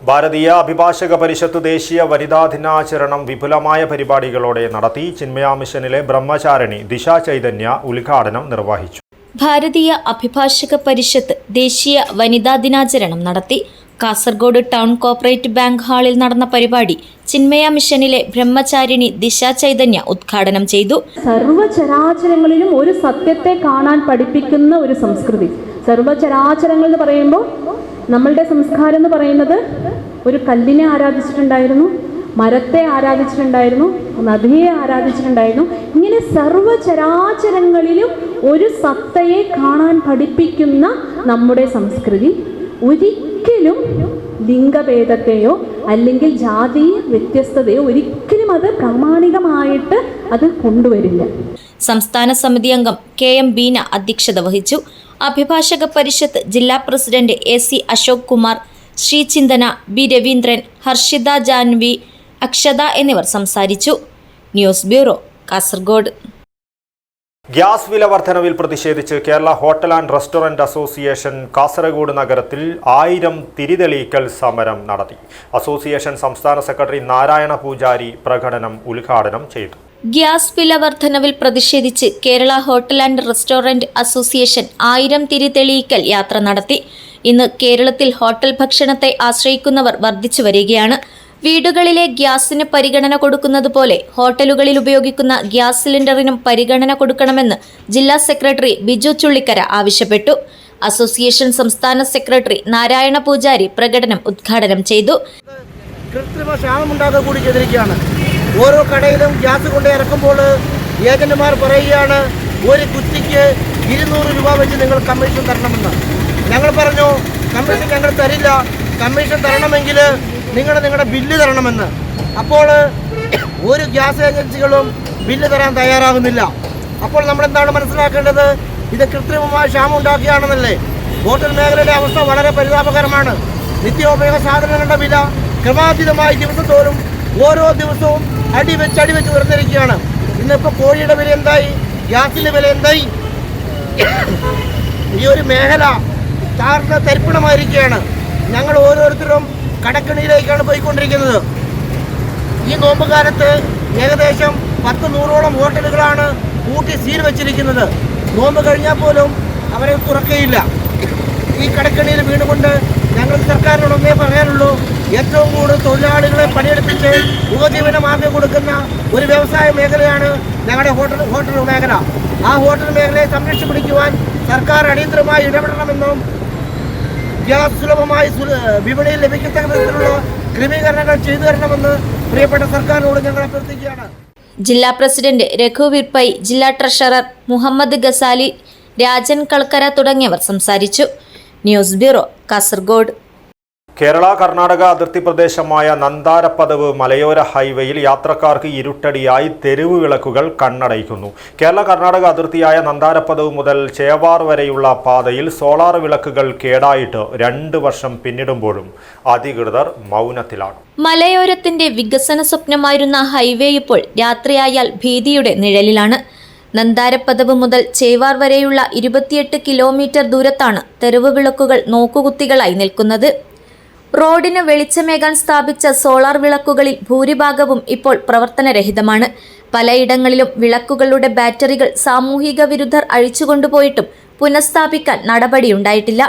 ഭാരതീയ അഭിഭാഷക പരിഷത്ത് ദേശീയ വനിതാ ദിനാചരണം വിപുലമായ പരിപാടികളോടെ നടത്തി. ചിന്മയ മിഷനിലെ ബ്രഹ്മചാരിണി ദിശ ചൈതന്യ ഉദ്ഘാടനം നിർവഹിച്ചു. ഭാരതീയ അഭിഭാഷക പരിഷത്ത് ദേശീയ വനിതാ ദിനാചരണം നടത്തി. കാസർഗോഡ് ടൗൺ കോപ്പറേറ്റ് ബാങ്ക് ഹാളിൽ നടന്ന പരിപാടി ചിന്മയ മിഷനിലെ ബ്രഹ്മചാരിണി ദിശ ചൈതന്യ ഉദ്ഘാടനം ചെയ്തു. സർവ്വചരാചരങ്ങളിലും ഒരു സത്യത്തെ കാണാൻ പഠിപ്പിക്കുന്ന ഒരു സംസ്കൃതി. സർവ്വചരാചരങ്ങൾ എന്ന് പറയുമ്പോൾ നമ്മളുടെ സംസ്കാരം എന്ന് പറയുന്നത് ഒരു കല്ലിനെ ആരാധിച്ചിട്ടുണ്ടായിരുന്നു, മരത്തെ ആരാധിച്ചിട്ടുണ്ടായിരുന്നു, നദിയെ ആരാധിച്ചിട്ടുണ്ടായിരുന്നു. ഇങ്ങനെ സർവ്വചരാചരങ്ങളിലും ഒരു സത്തയെ കാണാൻ പഠിപ്പിക്കുന്ന നമ്മുടെ സംസ്കൃതി ഒരിക്കലും ലിംഗഭേദത്തെയോ അല്ലെങ്കിൽ ജാതി വ്യത്യസ്തതയോ ഒരിക്കലും അത് പ്രാമാണികമായിട്ട് അത് കൊണ്ടുവരില്ല. സംസ്ഥാന സമിതി അംഗം KM ബീന അധ്യക്ഷത വഹിച്ചു. അഭിഭാഷക പരിഷത്ത് ജില്ലാ president AC Ashok Kumar, Sreechinthana, B Raveendran, Harshitha Janvi, Akshatha എന്നിവർ സംസാരിച്ചു. News bureau, Kasaragod. ഗ്യാസ് വില വർധനവിൽ പ്രതിഷേധിച്ച് Kerala hotel and restaurant association Kasaragod നഗരത്തിൽ 1000 തിരിതെളിയിക്കൽ സമരം നടത്തി. അസോസിയേഷൻ സംസ്ഥാന സെക്രട്ടറി നാരായണ പൂജാരി പ്രകടനം ഉദ്ഘാടനം ചെയ്തു. ഗ്യാസ് വില വർധനവിൽ പ്രതിഷേധിച്ച് Kerala hotel and restaurant association 1000 തിരിതെളിയിക്കൽ യാത്ര നടത്തി. ഇന്ന് കേരളത്തിൽ ഹോട്ടൽ ഭക്ഷണത്തെ ആശ്രയിക്കുന്നവർ വർദ്ധിച്ചു വരികയാണ്. വീടുകളിലെ ഗ്യാസിന് പരിഗണന കൊടുക്കുന്നത് പോലെ ഹോട്ടലുകളിൽ ഉപയോഗിക്കുന്ന ഗ്യാസ് സിലിണ്ടറിനും പരിഗണന കൊടുക്കണമെന്ന് ജില്ലാ സെക്രട്ടറി ബിജു ചുള്ളിക്കര ആവശ്യപ്പെട്ടു. അസോസിയേഷൻ സംസ്ഥാന സെക്രട്ടറി നാരായണ പൂജാരി പ്രകടനം ഉദ്ഘാടനം ചെയ്തു. കൃത്രിമ ക്ഷാമമുണ്ടാക്കുക കൂടി ചെയ്തിരിക്കുകയാണ്. ഓരോ കടയിലും ഗ്യാസ് കൊണ്ട് ഇറക്കുമ്പോൾ ഏജന്റുമാർ പറയുകയാണ്, ഒരു കുറ്റിക്ക് 200 രൂപ വെച്ച് നിങ്ങൾ കമ്മീഷൻ തരണമെന്ന്. ഞങ്ങൾ പറഞ്ഞു, കമ്മീഷൻ ഞങ്ങൾ തരില്ല, കമ്മീഷൻ തരണമെങ്കിൽ നിങ്ങളുടെ ബില്ല് തരണമെന്ന്. അപ്പോൾ ഒരു ഗ്യാസ് ഏജൻസികളും ബില്ല് തരാൻ തയ്യാറാകുന്നില്ല. അപ്പോൾ നമ്മളെന്താണ് മനസ്സിലാക്കേണ്ടത്? ഇത് കൃത്രിമമായ ക്ഷാമം ഉണ്ടാക്കുകയാണെന്നല്ലേ. ഹോട്ടൽ മേഖലയിലെ അവസ്ഥ വളരെ പരിതാപകരമാണ്. നിത്യോപയോഗ സാധനങ്ങളുടെ വില ക്രമാതീതമായി ദിവസത്തോറും ഓരോ ദിവസവും അടിവെച്ച് ഉയർന്നിരിക്കുകയാണ്. ഇന്നിപ്പോൾ കോഴിയുടെ വില എന്തായി, ഗ്യാസിൻ്റെ വില എന്തായി? ഈ ഒരു മേഖല താഴ്ന്ന തരിപ്പിണമായിരിക്കുകയാണ്. ഞങ്ങൾ ഓരോരുത്തരും കടക്കണിയിലേക്കാണ് പോയിക്കൊണ്ടിരിക്കുന്നത്. ഈ നോമ്പ് കാലത്ത് ഏകദേശം 10-100ഓളം ഹോട്ടലുകളാണ് കൂട്ടി സീൽ വെച്ചിരിക്കുന്നത്. നോമ്പ് കഴിഞ്ഞാൽ പോലും അവരെ തുറക്കുകയില്ല. ഈ കടക്കണിയിൽ വീണുകൊണ്ട് ഞങ്ങൾ സർക്കാരിനോട് ഒന്നേ പറയാനുള്ളൂ, ഏറ്റവും കൂടുതൽ തൊഴിലാളികളെ പണിയെടുപ്പിച്ച് ഉപജീവന മാർഗം കൊടുക്കുന്ന ഒരു വ്യവസായ മേഖലയാണ് ഞങ്ങളുടെ ഹോട്ടൽ മേഖല. ആ ഹോട്ടൽ മേഖലയെ സംരക്ഷിച്ചു പിടിക്കുവാൻ സർക്കാർ അടിയന്തരമായി ഇടപെടണമെന്നും ഗ്യാസ് സുലഭമായി വിപണിയിൽ ലഭിക്കത്തക്ക വിധത്തിലുള്ള ക്രമീകരണങ്ങൾ ചെയ്തു തരണമെന്ന് പ്രിയപ്പെട്ട സർക്കാരിനോട് ഞങ്ങൾ അഭ്യർത്ഥിക്കുകയാണ്. ജില്ലാ പ്രസിഡന്റ് രഘുവീർ പൈ, ജില്ലാ ട്രഷറർ മുഹമ്മദ് ഗസാലി, രാജൻ കളക്കര തുടങ്ങിയവർ സംസാരിച്ചു. News bureau, Kasaragod. കേരള കർണാടക അതിർത്തി പ്രദേശമായ നന്താരപ്പദവ് മലയോര ഹൈവേയിൽ യാത്രക്കാർക്ക് ഇരുട്ടടിയായി തെരുവ് വിളക്കുകൾ കണ്ണടയ്ക്കുന്നു. കേരള കർണാടക അതിർത്തിയായ നന്താരപ്പദവ് മുതൽ ചേവാർ വരെയുള്ള പാതയിൽ സോളാർ വിളക്കുകൾ കേടായിട്ട് 2 വർഷം പിന്നിടുമ്പോഴും അധികൃതർ മൗനത്തിലാണ്. മലയോരത്തിന്റെ വികസന സ്വപ്നമായിരുന്ന ഹൈവേ ഇപ്പോൾ രാത്രിയായാൽ ഭീതിയുടെ നിഴലിലാണ്. നന്താരപ്പദവ് മുതൽ ചേവാർ വരെയുള്ള 28 കിലോമീറ്റർ ദൂരത്താണ് തെരുവ് വിളക്കുകൾ നോക്കുകുത്തികളായി നിൽക്കുന്നത്. റോഡിന് വെളിച്ചമേകാൻ സ്ഥാപിച്ച സോളാർ വിളക്കുകളിൽ ഭൂരിഭാഗവും ഇപ്പോൾ പ്രവർത്തനരഹിതമാണ്. പലയിടങ്ങളിലും വിളക്കുകളുടെ ബാറ്ററികൾ സാമൂഹിക വിരുദ്ധർ അഴിച്ചുകൊണ്ടുപോയിട്ടും പുനഃസ്ഥാപിക്കാൻ നടപടിയുണ്ടായിട്ടില്ല.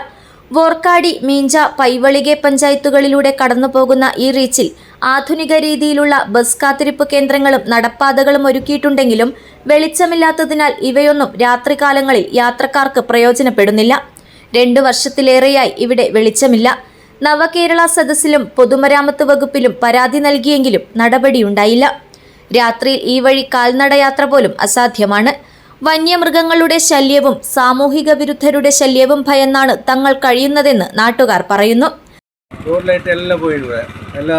വോർക്കാടി, മീഞ്ച, പൈവളികെ പഞ്ചായത്തുകളിലൂടെ കടന്നുപോകുന്ന ഈ റീച്ചിൽ ആധുനിക രീതിയിലുള്ള ബസ് കാത്തിരിപ്പ് കേന്ദ്രങ്ങളും നടപ്പാതകളും ഒരുക്കിയിട്ടുണ്ടെങ്കിലും വെളിച്ചമില്ലാത്തതിനാൽ ഇവയൊന്നും രാത്രികാലങ്ങളിൽ യാത്രക്കാർക്ക് പ്രയോജനപ്പെടുന്നില്ല. 2 വർഷത്തിലേറെയായി ഇവിടെ വെളിച്ചമില്ല. നവകേരള സദസ്സിലും പൊതുമരാമത്ത് വകുപ്പിലും പരാതി നൽകിയെങ്കിലും നടപടിയുണ്ടായില്ല. രാത്രിയിൽ ഈ വഴി കാൽനടയാത്ര പോലും അസാധ്യമാണ്. വന്യമൃഗങ്ങളുടെ ശല്യവും സാമൂഹിക വിരുദ്ധരുടെ ശല്യവും ഭയന്നാണ് തങ്ങൾ കഴിയുന്നതെന്ന് നാട്ടുകാർ പറയുന്നു. ലൈറ്റ് എല്ലാം പോയിടുക, എല്ലാ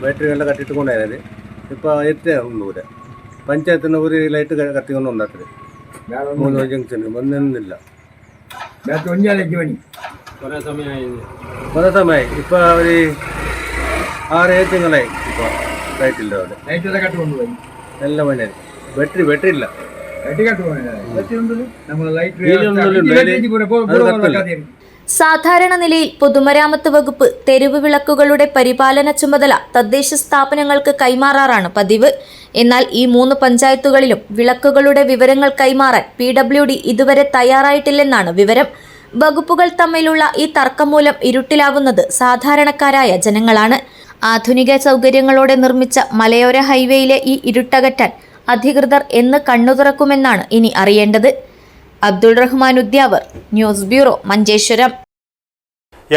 ബാറ്ററികളെല്ലാം കട്ടിട്ടുകൊണ്ടായത്. ഇപ്പോൾ എത്തില്ല, പഞ്ചായത്തിന് ഒരു ലൈറ്റ് കത്തിക്കൊണ്ട് ഉണ്ടാക്കരുത്. 3 ജംഗ്ഷന് ഒന്നില്ല, കുറേ സമയമായി. ഇപ്പോൾ ഒരു 6-7 തിങ്കളായി ഇപ്പോൾ ലൈറ്റില്ല. അവിടെ എല്ലാം പണിയായി. ബാറ്ററി ഇല്ല. സാധാരണ നിലയിൽ പൊതുമരാമത്ത് വകുപ്പ് തെരുവ് വിളക്കുകളുടെ പരിപാലന ചുമതല തദ്ദേശ സ്ഥാപനങ്ങൾക്ക് കൈമാറാറാണ് പതിവ്. എന്നാൽ ഈ 3 പഞ്ചായത്തുകളിലും വിളക്കുകളുടെ വിവരങ്ങൾ കൈമാറാൻ PWD ഇതുവരെ തയ്യാറായിട്ടില്ലെന്നാണ് വിവരം. വകുപ്പുകൾ തമ്മിലുള്ള ഈ തർക്കം മൂലം ഇരുട്ടിലാവുന്നത് സാധാരണക്കാരായ ജനങ്ങളാണ്. ആധുനിക സൗകര്യങ്ങളോടെ നിർമ്മിച്ച മലയോര ഹൈവേയിലെ ഈ ഇരുട്ടകറ്റാൻ അധികൃതർ എന്ന് കണ്ണു തുറക്കുമെന്നാണ് ഇനി അറിയേണ്ടത്. Abdul Rahman Udyavar, news bureau, Manjeshwaram.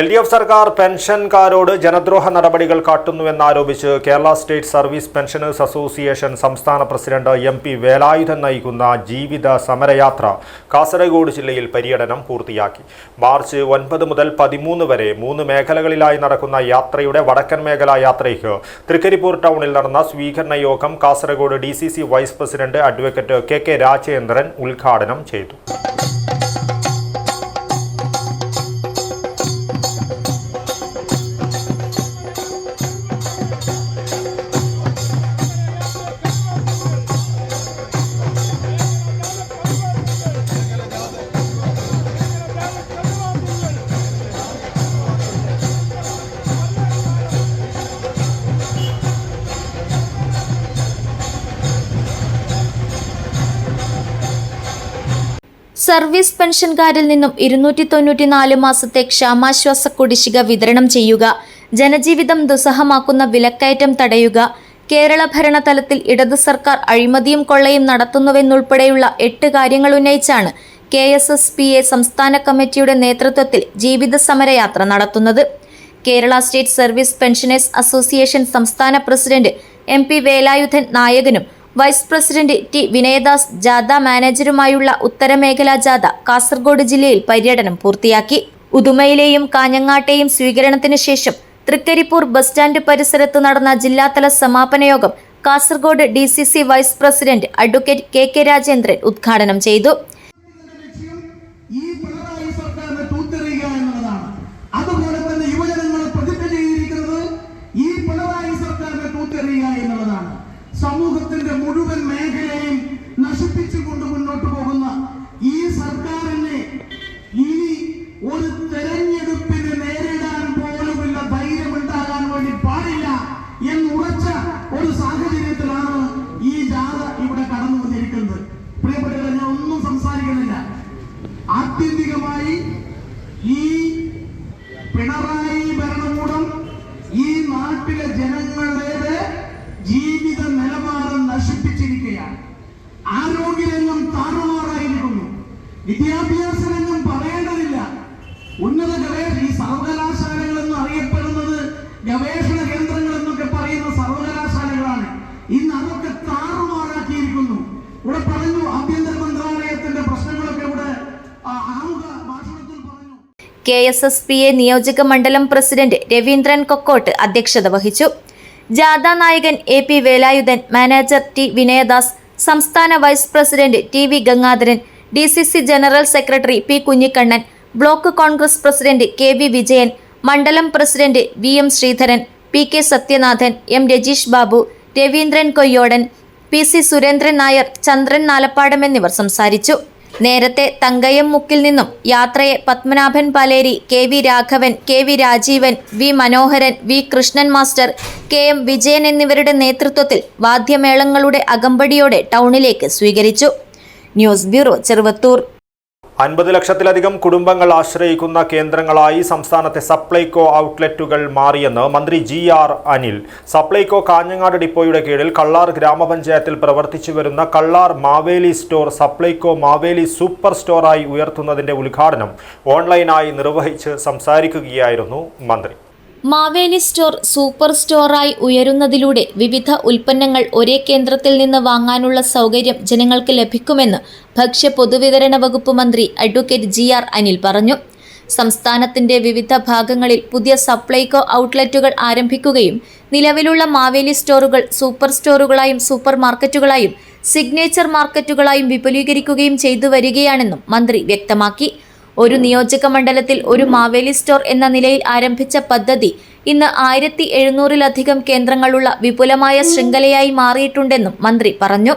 LDF സർക്കാർ പെൻഷൻകാരോട് ജനദ്രോഹ നടപടികൾ കാട്ടുന്നുവെന്നാരോപിച്ച് Kerala state service pensioners association സംസ്ഥാന പ്രസിഡന്റ് MP വേലായുധൻ നയിക്കുന്ന ജീവിത സമരയാത്ര കാസർഗോഡ് ജില്ലയിൽ പര്യടനം പൂർത്തിയാക്കി. മാർച്ച് 9 മുതൽ 13 വരെ 3 മേഖലകളിലായി നടക്കുന്ന യാത്രയുടെ വടക്കൻ മേഖലാ യാത്രയ്ക്ക് തൃക്കരിപ്പൂർ ടൗണിൽ നടന്ന സ്വീകരണ യോഗം Kasaragod DCC vice president advocate KK Rajendran ഉദ്ഘാടനം ചെയ്തു. സർവീസ് പെൻഷൻകാരിൽ നിന്നും 294 മാസത്തെ ക്ഷാമാശ്വാസ കുടിശ്ശിക വിതരണം ചെയ്യുക, ജനജീവിതം ദുസ്സഹമാക്കുന്ന വിലക്കയറ്റം തടയുക, കേരള ഭരണതലത്തിൽ ഇടതു സർക്കാർ അഴിമതിയും കൊള്ളയും നടത്തുന്നുവെന്നുൾപ്പെടെയുള്ള 8 കാര്യങ്ങൾ ഉന്നയിച്ചാണ് KSSPA സംസ്ഥാന കമ്മിറ്റിയുടെ നേതൃത്വത്തിൽ ജീവിത സമരയാത്ര നടത്തുന്നത്. Kerala state service pensioners association സംസ്ഥാന പ്രസിഡന്റ് MP വേലായുധൻ നായകനും വൈസ് പ്രസിഡന്റ് T വിനയദാസ് ജാഥ മാനേജറുമായുള്ള ഉത്തരമേഖലാ ജാഥ കാസർഗോഡ് ജില്ലയിൽ പര്യടനം പൂർത്തിയാക്കി. ഉദുമയിലെയും കാഞ്ഞങ്ങാട്ടെയും സ്വീകരണത്തിന് ശേഷം തൃക്കരിപ്പൂർ ബസ് സ്റ്റാൻഡ് പരിസരത്ത് നടന്ന ജില്ലാതല സമാപന യോഗം Kasaragod DCC vice president advocate KK Rajendran ഉദ്ഘാടനം ചെയ്തു. അതുപോലെ തന്നെ യുവജനങ്ങൾ പ്രതിജ്ഞ ചെയ്തിരിക്കുന്നത് ഈ പിണറായി സർക്കാരിനെ തൂത്തെറിയുക എന്നുള്ളതാണ്. സമൂഹത്തിന്റെ മുഴുവൻ മേഖലയും നശിപ്പിച്ചുകൊണ്ട് മുന്നോട്ട് പോകുന്ന ഈ സർക്കാരിനെ ഇനി ഒരു തെരഞ്ഞെടുപ്പിന് നേരിടാൻ പോലുമുള്ള ധൈര്യമുണ്ടാകാൻ വേണ്ടി പാടില്ല എന്നുറച്ച ഒരു സാഹചര്യത്തിലാണ് ഈ ജാഥ ഇവിടെ കടന്നു വന്നിരിക്കുന്നത്. പ്രിയപ്പെട്ടവരെ, ഞാൻ ഒന്നും സംസാരിക്കുന്നില്ല. ആത്യന്തികമായി ഈ പിണറായി ഭരണകൂടം ഈ നാട്ടിലെ ജനങ്ങളുടെ ജീവിത നിലവാരം നശിപ്പിച്ചിരിക്കുകയാണ്. ആരോഗ്യരംഗം താറുമാറായിരിക്കുന്നു. വിദ്യാഭ്യാസ രംഗം പറയേണ്ടതില്ല. ഉന്നത ഈ സർവകലാശാലകളെന്ന് അറിയപ്പെടുന്നത് ഗവേഷണ കേന്ദ്രങ്ങൾ എന്നൊക്കെ പറയുന്ന സർവകലാശാലകളാണ്. ഇന്ന് അതൊക്കെ താറുമാറാക്കിയിരിക്കുന്നു. ഇവിടെ പറഞ്ഞു, ആഭ്യന്തര മന്ത്രാലയത്തിന്റെ പ്രശ്നങ്ങളൊക്കെ ഇവിടെ ആമുഖ ഭാഷണത്തിൽ പറഞ്ഞു. KSSPA നിയോജക മണ്ഡലം പ്രസിഡന്റ് രവീന്ദ്രൻ കൊക്കോട്ട് അധ്യക്ഷത വഹിച്ചു. ജാഥ നായകൻ AP Velayudhan, manager T Vinayadas, സംസ്ഥാന vice president TV Gangadharan, DCC general secretary P Kunhikannan, block Congress president KV Vijayan, മണ്ഡലം president VM Sreedharan, PK Sathyanathan, M Rajeesh Babu, Raveendran Koyyodan, PC Surendran Nair, Chandran Nalappadam എന്നിവർ സംസാരിച്ചു. നേരത്തെ തങ്കയം മുക്കിൽ നിന്നും യാത്രയെ Padmanabhan Paleri, KV Raghavan, KV Rajeevan, V Manoharan, V Krishnan master, KM Vijayan എന്നിവരുടെ നേതൃത്വത്തിൽ വാദ്യമേളങ്ങളുടെ അകമ്പടിയോടെ ടൗണിലേക്ക് സ്വീകരിച്ചു. News bureau, Cheruvathur. 50 ലക്ഷത്തിലധികം കുടുംബങ്ങൾ ആശ്രയിക്കുന്ന കേന്ദ്രങ്ങളായി സംസ്ഥാനത്തെ സപ്ലൈകോ ഔട്ട്ലെറ്റുകൾ മാറിയെന്ന് മന്ത്രി GR അനിൽ. സപ്ലൈകോ കാഞ്ഞങ്ങാട് ഡിപ്പോയുടെ കീഴിൽ കള്ളാർ ഗ്രാമപഞ്ചായത്തിൽ പ്രവർത്തിച്ചു വരുന്ന കള്ളാർ മാവേലി സ്റ്റോർ സപ്ലൈകോ മാവേലി സൂപ്പർ സ്റ്റോറായി ഉയർത്തുന്നതിന്റെ ഉദ്ഘാടനം ഓൺലൈനായി നിർവഹിച്ച് സംസാരിക്കുകയായിരുന്നു മന്ത്രി. മാവേലി സ്റ്റോർ സൂപ്പർ സ്റ്റോറായി ഉയരുന്നതിലൂടെ വിവിധ ഉൽപ്പന്നങ്ങൾ ഒരേ കേന്ദ്രത്തിൽ നിന്ന് വാങ്ങാനുള്ള സൗകര്യം ജനങ്ങൾക്ക് ലഭിക്കുമെന്ന് ഭക്ഷ്യ പൊതുവിതരണ വകുപ്പ് മന്ത്രി അഡ്വക്കേറ്റ് GR അനിൽ പറഞ്ഞു. സംസ്ഥാനത്തിന്റെ വിവിധ ഭാഗങ്ങളിൽ പുതിയ സപ്ലൈകോ ഔട്ട്ലെറ്റുകൾ ആരംഭിക്കുകയും നിലവിലുള്ള മാവേലി സ്റ്റോറുകൾ സൂപ്പർ സ്റ്റോറുകളായും സൂപ്പർ മാർക്കറ്റുകളായും സിഗ്നേച്ചർ മാർക്കറ്റുകളായും വിപുലീകരിക്കുകയും ചെയ്തു വരികയാണെന്നും മന്ത്രി വ്യക്തമാക്കി. ഒരു നിയോജക മണ്ഡലത്തിൽ ഒരു മാവേലി സ്റ്റോർ എന്ന നിലയിൽ ആരംഭിച്ച പദ്ധതി ഇന്ന് 1700-ലധികം കേന്ദ്രങ്ങളുള്ള വിപുലമായ ശൃംഖലയായി മാറിയിട്ടുണ്ടെന്നും മന്ത്രി പറഞ്ഞു.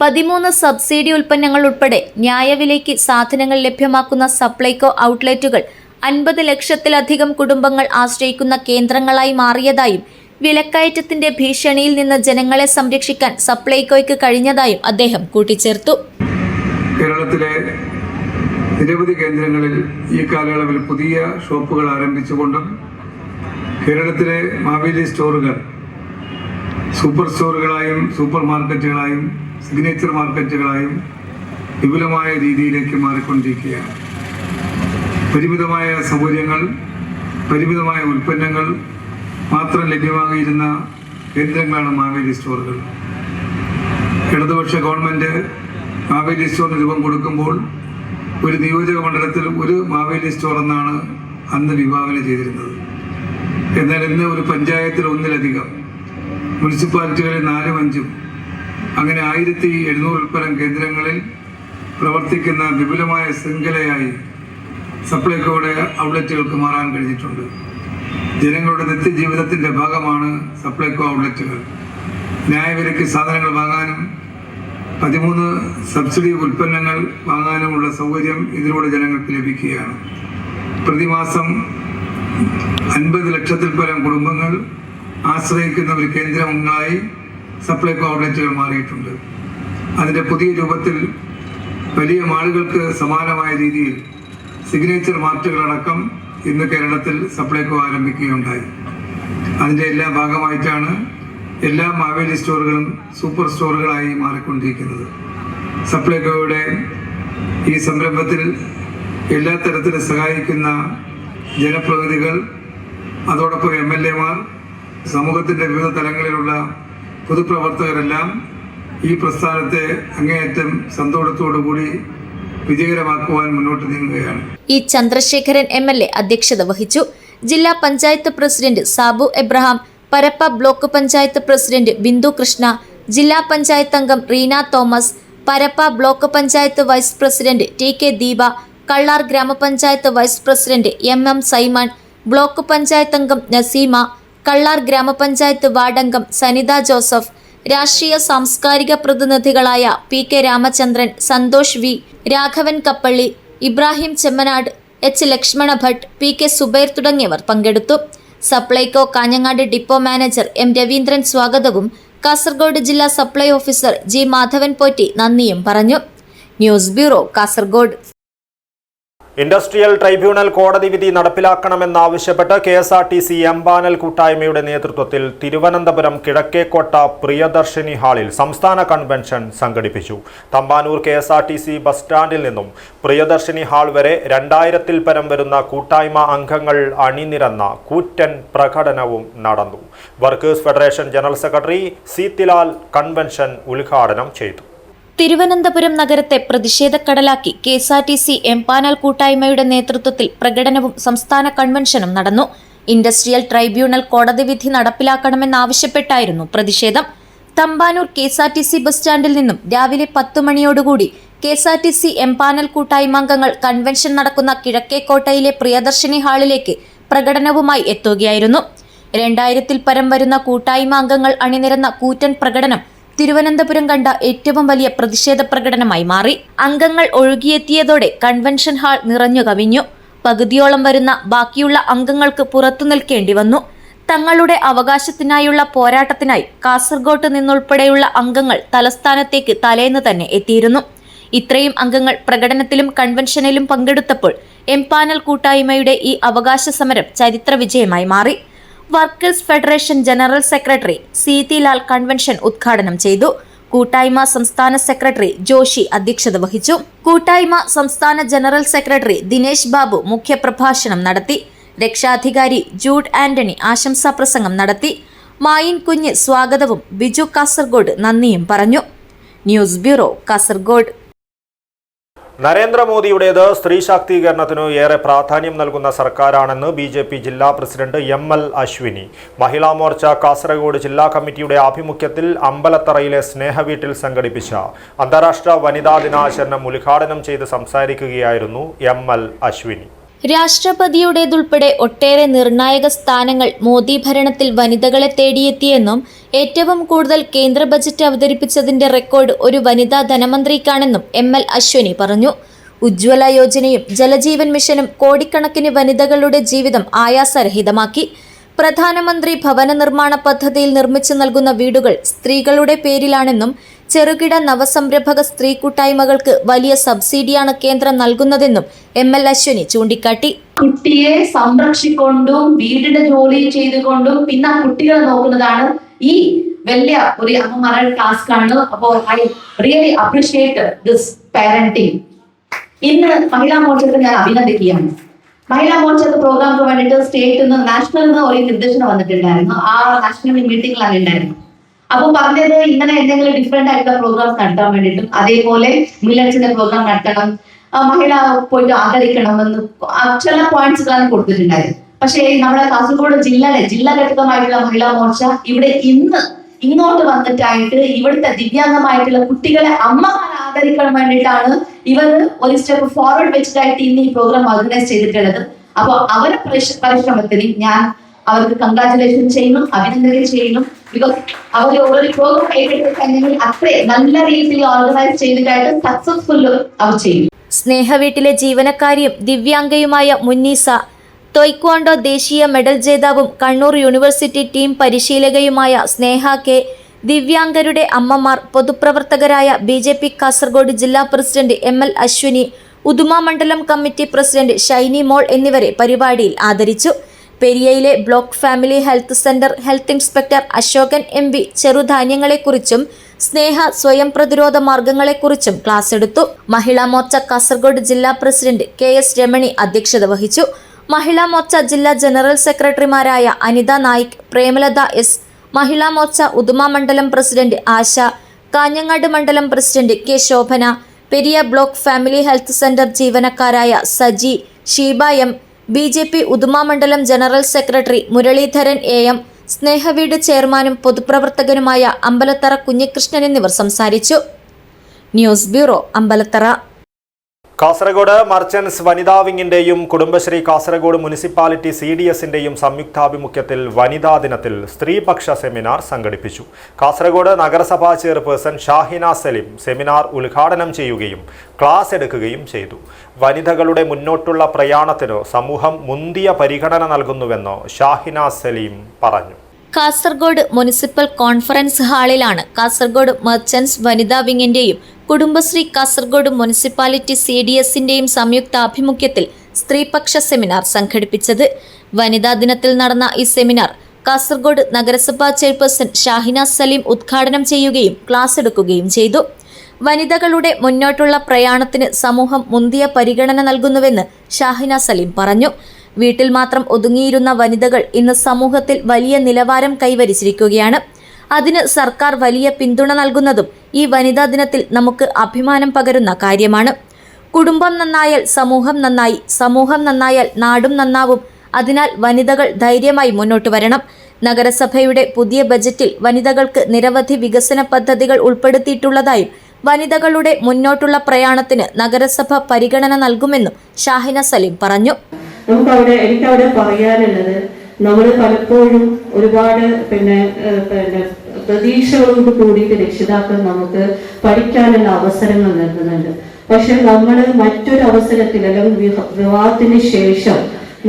13 സബ്സിഡി ഉൽപ്പന്നങ്ങൾ ഉൾപ്പെടെ ന്യായവിലയ്ക്ക് സാധനങ്ങൾ ലഭ്യമാക്കുന്ന സപ്ലൈകോ ഔട്ട്ലെറ്റുകൾ 50 ലക്ഷത്തിലധികം കുടുംബങ്ങൾ ആശ്രയിക്കുന്ന കേന്ദ്രങ്ങളായി മാറിയതായും വിലക്കയറ്റത്തിന്റെ ഭീഷണിയിൽ നിന്ന് ജനങ്ങളെ സംരക്ഷിക്കാൻ സപ്ലൈകോയ്ക്ക് കഴിഞ്ഞതായും അദ്ദേഹം കൂട്ടിച്ചേർത്തു. കേരളത്തിലെ നിരവധി കേന്ദ്രങ്ങളിൽ ഈ കാലയളവിൽ പുതിയ ഷോപ്പുകൾ ആരംഭിച്ചുകൊണ്ടും കേരളത്തിലെ മാവേലി സ്റ്റോറുകൾ സൂപ്പർ സ്റ്റോറുകളായും സൂപ്പർ മാർക്കറ്റുകളായും സിഗ്നേച്ചർ മാർക്കറ്റുകളായും വിപുലമായ രീതിയിലേക്ക് മാറിക്കൊണ്ടിരിക്കുകയാണ്. പരിമിതമായ സൗകര്യങ്ങൾ, പരിമിതമായ ഉൽപ്പന്നങ്ങൾ മാത്രം ലഭ്യമാകിയിരുന്ന കേന്ദ്രങ്ങളാണ് മാവേലി സ്റ്റോറുകൾ. ഇടതുപക്ഷ ഗവൺമെൻറ് മാവേലി സ്റ്റോറിന് രൂപം കൊടുക്കുമ്പോൾ ഒരു നിയോജക മണ്ഡലത്തിൽ ഒരു മാവേലി സ്റ്റോർ എന്നാണ് അന്ന് വിഭാവന ചെയ്തിരുന്നത്. എന്നാൽ ഇന്ന് ഒരു പഞ്ചായത്തിൽ ഒന്നിലധികം, മുനിസിപ്പാലിറ്റികളിൽ 4-5 അങ്ങനെ 1700 ഉൾപ്പെടെ കേന്ദ്രങ്ങളിൽ പ്രവർത്തിക്കുന്ന വിപുലമായ ശൃംഖലയായി സപ്ലൈകോയുടെ ഔട്ട്ലെറ്റുകൾക്ക് മാറാൻ കഴിഞ്ഞിട്ടുണ്ട്. ജനങ്ങളുടെ നിത്യജീവിതത്തിൻ്റെ ഭാഗമാണ് സപ്ലൈകോ ഔട്ട്ലെറ്റുകൾ. ന്യായവിലയ്ക്ക് സാധനങ്ങൾ വാങ്ങാനും 13 സബ്സിഡി ഉൽപ്പന്നങ്ങൾ വാങ്ങാനുമുള്ള സൗകര്യം ഇതിലൂടെ ജനങ്ങൾക്ക് ലഭിക്കുകയാണ്. പ്രതിമാസം 50 ലക്ഷത്തിൽ പരം കുടുംബങ്ങൾ ആശ്രയിക്കുന്ന ഒരു കേന്ദ്രങ്ങളായി സപ്ലൈകോ ഔട്ട്ലെറ്റുകൾ മാറിയിട്ടുണ്ട്. അതിൻ്റെ പുതിയ രൂപത്തിൽ വലിയ മാളുകൾക്ക് സമാനമായ രീതിയിൽ സിഗ്നേച്ചർ മാർട്ടുകളടക്കം ഇന്ന് കേരളത്തിൽ സപ്ലൈകോ ആരംഭിക്കുകയുണ്ടായി. അതിൻ്റെ എല്ലാ ഭാഗമായിട്ടാണ് എല്ലാ മാവേലി സ്റ്റോറുകളും സൂപ്പർ സ്റ്റോറുകളായി മാറിക്കൊണ്ടിരിക്കുന്നത്. സപ്ലൈകോയുടെ ഈ സംരംഭത്തിൽ എല്ലാ തരത്തിലും സഹായിക്കുന്ന ജനപ്രതിനിധികൾ, അതോടൊപ്പം MLA-മാർ, സമൂഹത്തിൻ്റെ വിവിധ തലങ്ങളിലുള്ള പൊതുപ്രവർത്തകരെല്ലാം ഈ പ്രസ്ഥാനത്തെ അങ്ങേയറ്റം സന്തോഷത്തോടുകൂടി വിജയകരമാക്കുവാൻ മുന്നോട്ട് നീങ്ങുകയാണ്. ഇ ചന്ദ്രശേഖരൻ MLA അധ്യക്ഷത വഹിച്ചു. ജില്ലാ panchayat president Sabu Abraham, Parappa block panchayat president Bindu Krishna, ജില്ലാ പഞ്ചായത്ത് അംഗം Reena Thomas, Parappa block panchayat vice president TK Deepa, Kallar ഗ്രാമപഞ്ചായത്ത് vice president MM Simon, block panchayat അംഗം നസീമ, കള്ളാർ ഗ്രാമപഞ്ചായത്ത് വാർഡംഗം സനിത ജോസഫ്, രാഷ്ട്രീയ സാംസ്കാരിക പ്രതിനിധികളായ PK Ramachandran, Santhosh V, Raghavan Kappally, Ibrahim Chemmanad, H Lakshmana Bhat, PK Zubair തുടങ്ങിയവർ പങ്കെടുത്തു. Supplyco Kanhangad depot manager M Raveendran സ്വാഗതവും കാസർഗോഡ് ജില്ലാ supply officer G Madhavan Potti നന്ദിയും പറഞ്ഞു. News bureau, Kasaragod. Industrial tribunal കോടതി വിധി നടപ്പിലാക്കണമെന്നാവശ്യപ്പെട്ട് KSRTC എംപാനൽ കൂട്ടായ്മയുടെ നേതൃത്വത്തിൽ തിരുവനന്തപുരം കിഴക്കേക്കോട്ട പ്രിയദർശിനി ഹാളിൽ സംസ്ഥാന കൺവെൻഷൻ സംഘടിപ്പിച്ചു. തമ്പാനൂർ KSRTC ബസ് സ്റ്റാൻഡിൽ നിന്നും പ്രിയദർശിനി ഹാൾ വരെ 2000-ൽ പരം വരുന്ന കൂട്ടായ്മ അംഗങ്ങൾ അണിനിരന്ന കൂറ്റൻ പ്രകടനവും നടന്നു. Workers federation general secretary C Thilal convention ഉദ്ഘാടനം ചെയ്തു. തിരുവനന്തപുരം നഗരത്തെ പ്രതിഷേധക്കടലാക്കി KSRTC എംപാനൽ കൂട്ടായ്മയുടെ നേതൃത്വത്തിൽ പ്രകടനവും സംസ്ഥാന കൺവെൻഷനും നടന്നു. ഇൻഡസ്ട്രിയൽ ട്രൈബ്യൂണൽ കോടതി വിധി നടപ്പിലാക്കണമെന്നാവശ്യപ്പെട്ടായിരുന്നു പ്രതിഷേധം. തമ്പാനൂർ KSRTC ബസ് സ്റ്റാൻഡിൽ നിന്നും രാവിലെ 10 മണിയോടുകൂടി KSRTC എംപാനൽ കൂട്ടായ്മാംഗങ്ങൾ കൺവെൻഷൻ നടക്കുന്ന കിഴക്കേക്കോട്ടയിലെ പ്രിയദർശിനി ഹാളിലേക്ക് പ്രകടനവുമായി എത്തുകയായിരുന്നു. 2000-ൽ പരം വരുന്ന കൂട്ടായ്മ അംഗങ്ങൾ അണിനിരന്ന കൂറ്റൻ പ്രകടനം തിരുവനന്തപുരം കണ്ട ഏറ്റവും വലിയ പ്രതിഷേധ പ്രകടനമായി മാറി. അംഗങ്ങൾ ഒഴുകിയെത്തിയതോടെ കൺവെൻഷൻ ഹാൾ നിറഞ്ഞു കവിഞ്ഞു. പകുതിയോളം വരുന്ന ബാക്കിയുള്ള അംഗങ്ങൾക്ക് പുറത്തു നിൽക്കേണ്ടി വന്നു. തങ്ങളുടെ അവകാശത്തിനായുള്ള പോരാട്ടത്തിനായി കാസർഗോഡ് നിന്നുൾപ്പെടെയുള്ള അംഗങ്ങൾ തലസ്ഥാനത്തേക്ക് തലേന്ന് തന്നെ എത്തിയിരുന്നു. ഇത്രയും അംഗങ്ങൾ പ്രകടനത്തിലും കൺവെൻഷനിലും പങ്കെടുത്തപ്പോൾ എംപാനൽ കൂട്ടായ്മയുടെ ഈ അവകാശ സമരം ചരിത്ര വിജയമായി മാറി. Workers federation general secretary C Thilal convention ഉദ്ഘാടനം ചെയ്തു. കൂട്ടായ്മ സംസ്ഥാന സെക്രട്ടറി ജോഷി അധ്യക്ഷത വഹിച്ചു. കൂട്ടായ്മ സംസ്ഥാന ജനറൽ സെക്രട്ടറി ദിനേശ് ബാബു മുഖ്യപ്രഭാഷണം നടത്തി. രക്ഷാധികാരി ജൂഡ് ആന്റണി ആശംസാ പ്രസംഗം നടത്തി. മായിൻ കുഞ്ഞ് സ്വാഗതവും ബിജു കാസർഗോഡ് നന്ദിയും പറഞ്ഞു. News bureau, Kasaragod. നരേന്ദ്രമോദിയുടേത് സ്ത്രീ ശാക്തീകരണത്തിനു ഏറെ പ്രാധാന്യം നൽകുന്ന സർക്കാരാണെന്ന് BJP ജില്ലാ പ്രസിഡന്റ് ML അശ്വിനി. മഹിളാ മോർച്ച കാസർഗോഡ് ജില്ലാ കമ്മിറ്റിയുടെ ആഭിമുഖ്യത്തിൽ അമ്പലത്തറയിലെ സ്നേഹവീട്ടിൽ സംഘടിപ്പിച്ച അന്താരാഷ്ട്ര വനിതാ ദിനാചരണം ഉദ്ഘാടനം ചെയ്ത് സംസാരിക്കുകയായിരുന്നു ML അശ്വിനി. രാഷ്ട്രപതിയുടേതുൾപ്പെടെ ഒട്ടേറെ നിർണായക സ്ഥാനങ്ങൾ മോദി ഭരണത്തിൽ വനിതകളെ തേടിയെത്തിയെന്നും ഏറ്റവും കൂടുതൽ കേന്ദ്ര ബജറ്റ് അവതരിപ്പിച്ചതിന്റെ റെക്കോർഡ് ഒരു വനിതാ ധനമന്ത്രിക്കാണെന്നും ML അശ്വിനി പറഞ്ഞു. ഉജ്ജ്വല യോജനയും ജലജീവൻ മിഷനും കോടിക്കണക്കിന് വനിതകളുടെ ജീവിതം ആയാസരഹിതമാക്കി. പ്രധാനമന്ത്രി ഭവന നിർമ്മാണ പദ്ധതിയിൽ നിർമ്മിച്ചു നൽകുന്ന വീടുകൾ സ്ത്രീകളുടെ പേരിലാണെന്നും ചെറുകിട നവസംരംഭക സ്ത്രീ കൂട്ടായ്മകൾക്ക് വലിയ സബ്സിഡിയാണ് കേന്ദ്രം നൽകുന്നതെന്നും ML അശ്വിനി ചൂണ്ടിക്കാട്ടി. കുട്ടിയെ സംരക്ഷിക്കൊണ്ടും വീടിന്റെ ജോലി ചെയ്തുകൊണ്ടും പിന്നെ ആ കുട്ടികളെ നോക്കുന്നതാണ് ഈ വലിയ ഒരു അമ്മമാരുടെ ടാസ്ക് ആണ്. അപ്പോൾ I really appreciate this parenting. ഇന്ന് മഹിളാ മോർച്ചക്ക് ഞാൻ അഭിനന്ദിക്കുകയാണ്. മഹിളാ മോർച്ചക്ക് പ്രോഗ്രാമിന് വേണ്ടിയിട്ട് സ്റ്റേറ്റിൽ നിന്ന് നാഷണലിൽ നിന്ന് ഒരു നിർദ്ദേശം വന്നിട്ടുണ്ടായിരുന്നു. ആ നാഷണൽ മീറ്റിംഗിലാണ് ഉണ്ടായിരുന്നു. അപ്പൊ പറഞ്ഞത് ഇങ്ങനെ എന്തെങ്കിലും ഡിഫറെന്റ് ആയിട്ടുള്ള പ്രോഗ്രാംസ് നടത്താൻ വേണ്ടിയിട്ടും അതേപോലെ മില്ലറ്റ്സിന്റെ പ്രോഗ്രാം നടത്തണം, മഹിള പോയിട്ട് ആദരിക്കണം എന്ന് ചില പോയിന്റ്സുകളാണ് കൊടുത്തിട്ടുണ്ടായിരുന്നു. പക്ഷേ നമ്മുടെ കാസർഗോഡ് ജില്ലാഘടകമായിട്ടുള്ള മഹിളാ മോർച്ച ഇവിടെ ഇങ്ങോട്ട് വന്നിട്ടായിട്ട് ഇവിടുത്തെ ദിവ്യാംഗമായിട്ടുള്ള കുട്ടികളെ അമ്മമാരെ ആദരിക്കാൻ വേണ്ടിയിട്ടാണ് ഇവർ ഒരു സ്റ്റെപ്പ് ഫോർവേഡ് വെച്ചിട്ടായിട്ട് ഇന്ന് ഈ പ്രോഗ്രാം ഓർഗനൈസ് ചെയ്തിട്ടുള്ളത്. അപ്പോൾ അവരുടെ പരിശ്രമത്തിന് ഞാൻ അവർക്ക് കൺഗ്രാറ്റുലേഷൻ ചെയ്യുന്നു, അഭിനന്ദനം ചെയ്യുന്നു. ബിക്കോസ് അവർ ഒരു പ്രോഗ്രാം ഏറ്റെടുത്തിട്ടുണ്ടെങ്കിൽ അത്രേ നല്ല രീതിയിൽ ഓർഗനൈസ് ചെയ്തിട്ടായിട്ട് സക്സസ്ഫുൾ അവർ ചെയ്യും. സ്നേഹവീട്ടിലെ ജീവനക്കാരിയും ദിവ്യാംഗയുമായ മുന്നീസ, തൊയ്ക്വാണ്ടോ ദേശീയ മെഡൽ ജേതാവും കണ്ണൂർ യൂണിവേഴ്സിറ്റി ടീം പരിശീലകയുമായ സ്നേഹ കെ, ദിവ്യാംഗരുടെ അമ്മമാർ, പൊതുപ്രവർത്തകരായ BJP കാസർഗോഡ് ജില്ലാ പ്രസിഡന്റ് ML അശ്വിനി, ഉദുമ മണ്ഡലം കമ്മിറ്റി പ്രസിഡന്റ് ഷൈനി മോൾ എന്നിവരെ പരിപാടിയിൽ ആദരിച്ചു. പെരിയയിലെ block family health centre health inspector Ashokan MV ചെറുധാന്യങ്ങളെക്കുറിച്ചും സ്നേഹ സ്വയം പ്രതിരോധ മാർഗങ്ങളെക്കുറിച്ചും ക്ലാസ് എടുത്തു. മഹിളാ മോർച്ച കാസർഗോഡ് ജില്ലാ പ്രസിഡന്റ് KS രമണി അധ്യക്ഷത വഹിച്ചു. മഹിളാ മോർച്ച ജില്ലാ ജനറൽ സെക്രട്ടറിമാരായ അനിത നായിക്, പ്രേമലത S, മഹിളാ മോർച്ച ഉദുമ മണ്ഡലം പ്രസിഡന്റ് ആശ, കാഞ്ഞങ്ങാട് മണ്ഡലം president K Shobhana, Periya block family health centre ജീവനക്കാരായ സജി, ഷീബ M, BJP ഉദുമ മണ്ഡലം ജനറൽ സെക്രട്ടറി മുരളീധരൻ AM, സ്നേഹവീട് ചെയർമാനും പൊതുപ്രവർത്തകനുമായ അമ്പലത്തറ കുഞ്ഞികൃഷ്ണൻ എന്നിവർ സംസാരിച്ചു. News bureau, Ambalathara. Kasaragod merchants വനിതാ വിങ്ങിന്റെയും കുടുംബശ്രീ കാസർഗോഡ് മുനിസിപ്പാലിറ്റി CDSന്റെയും സംയുക്താഭിമുഖ്യത്തിൽ വനിതാ ദിനത്തിൽ സ്ത്രീപക്ഷ സെമിനാർ സംഘടിപ്പിച്ചു. കാസർഗോഡ് നഗരസഭാ ചെയർപേഴ്സൺ ഷാഹിന സലീം സെമിനാർ ഉദ്ഘാടനം ചെയ്യുകയും ക്ലാസ് എടുക്കുകയും ചെയ്തു. വനിതകളുടെ മുന്നോട്ടുള്ള പ്രയാണത്തിന് സമൂഹം മുന്തിയ പരിഗണന നൽകുന്നുവെന്ന് ഷാഹിന സലീം പറഞ്ഞു. കാസർഗോഡ് മുനിസിപ്പൽ കോൺഫറൻസ് ഹാളിലാണ് കാസർഗോഡ് മർച്ചന്റ്സ് വനിതാ വിങ്ങിന്റെയും കുടുംബശ്രീ കാസർഗോഡ് മുനിസിപ്പാലിറ്റി CDSന്റെയും സംയുക്താഭിമുഖ്യത്തിൽ സ്ത്രീപക്ഷ സെമിനാർ സംഘടിപ്പിച്ചത്. വനിതാ ദിനത്തിൽ നടന്ന ഈ സെമിനാർ കാസർഗോഡ് നഗരസഭാ ചെയർപേഴ്സൺ ഷാഹിന സലീം ഉദ്ഘാടനം ചെയ്യുകയും ക്ലാസ് എടുക്കുകയും ചെയ്തു. വനിതകളുടെ മുന്നോട്ടുള്ള പ്രയാണത്തിന് സമൂഹം മുന്തിയ പരിഗണന നൽകുന്നുവെന്ന് ഷാഹിന സലീം പറഞ്ഞു. വീട്ടിൽ മാത്രം ഒതുങ്ങിയിരുന്ന വനിതകൾ ഇന്ന് സമൂഹത്തിൽ വലിയ നിലവാരം കൈവരിച്ചിരിക്കുകയാണ്. അതിന് സർക്കാർ വലിയ പിന്തുണ നൽകുന്നതും ഈ വനിതാ ദിനത്തിൽ നമുക്ക് അഭിമാനം പകരുന്ന കാര്യമാണ്. കുടുംബം നന്നായാൽ സമൂഹം നന്നായി, സമൂഹം നന്നായാൽ നാടും നന്നാവും. അതിനാൽ വനിതകൾ ധൈര്യമായി മുന്നോട്ട് വരണം. നഗരസഭയുടെ പുതിയ ബജറ്റിൽ വനിതകൾക്ക് നിരവധി വികസന പദ്ധതികൾ ഉൾപ്പെടുത്തിയിട്ടുള്ളതായും വനിതകളുടെ മുന്നോട്ടുള്ള പ്രയാണത്തിന് നഗരസഭ പരിഗണന നൽകുമെന്നും ഷാഹിന സലീം പറഞ്ഞു. എനിക്കവിടെ പറയാനുള്ളത്, നമ്മൾ പലപ്പോഴും ഒരുപാട് പ്രതീക്ഷകളോട് കൂടിയിട്ട് രക്ഷിതാക്കൾ നമുക്ക് പഠിക്കാനുള്ള അവസരങ്ങൾ നൽകുന്നുണ്ട്. പക്ഷെ നമ്മൾ മറ്റൊരു അവസരത്തിൽ അല്ലെങ്കിൽ വിവാഹത്തിന് ശേഷം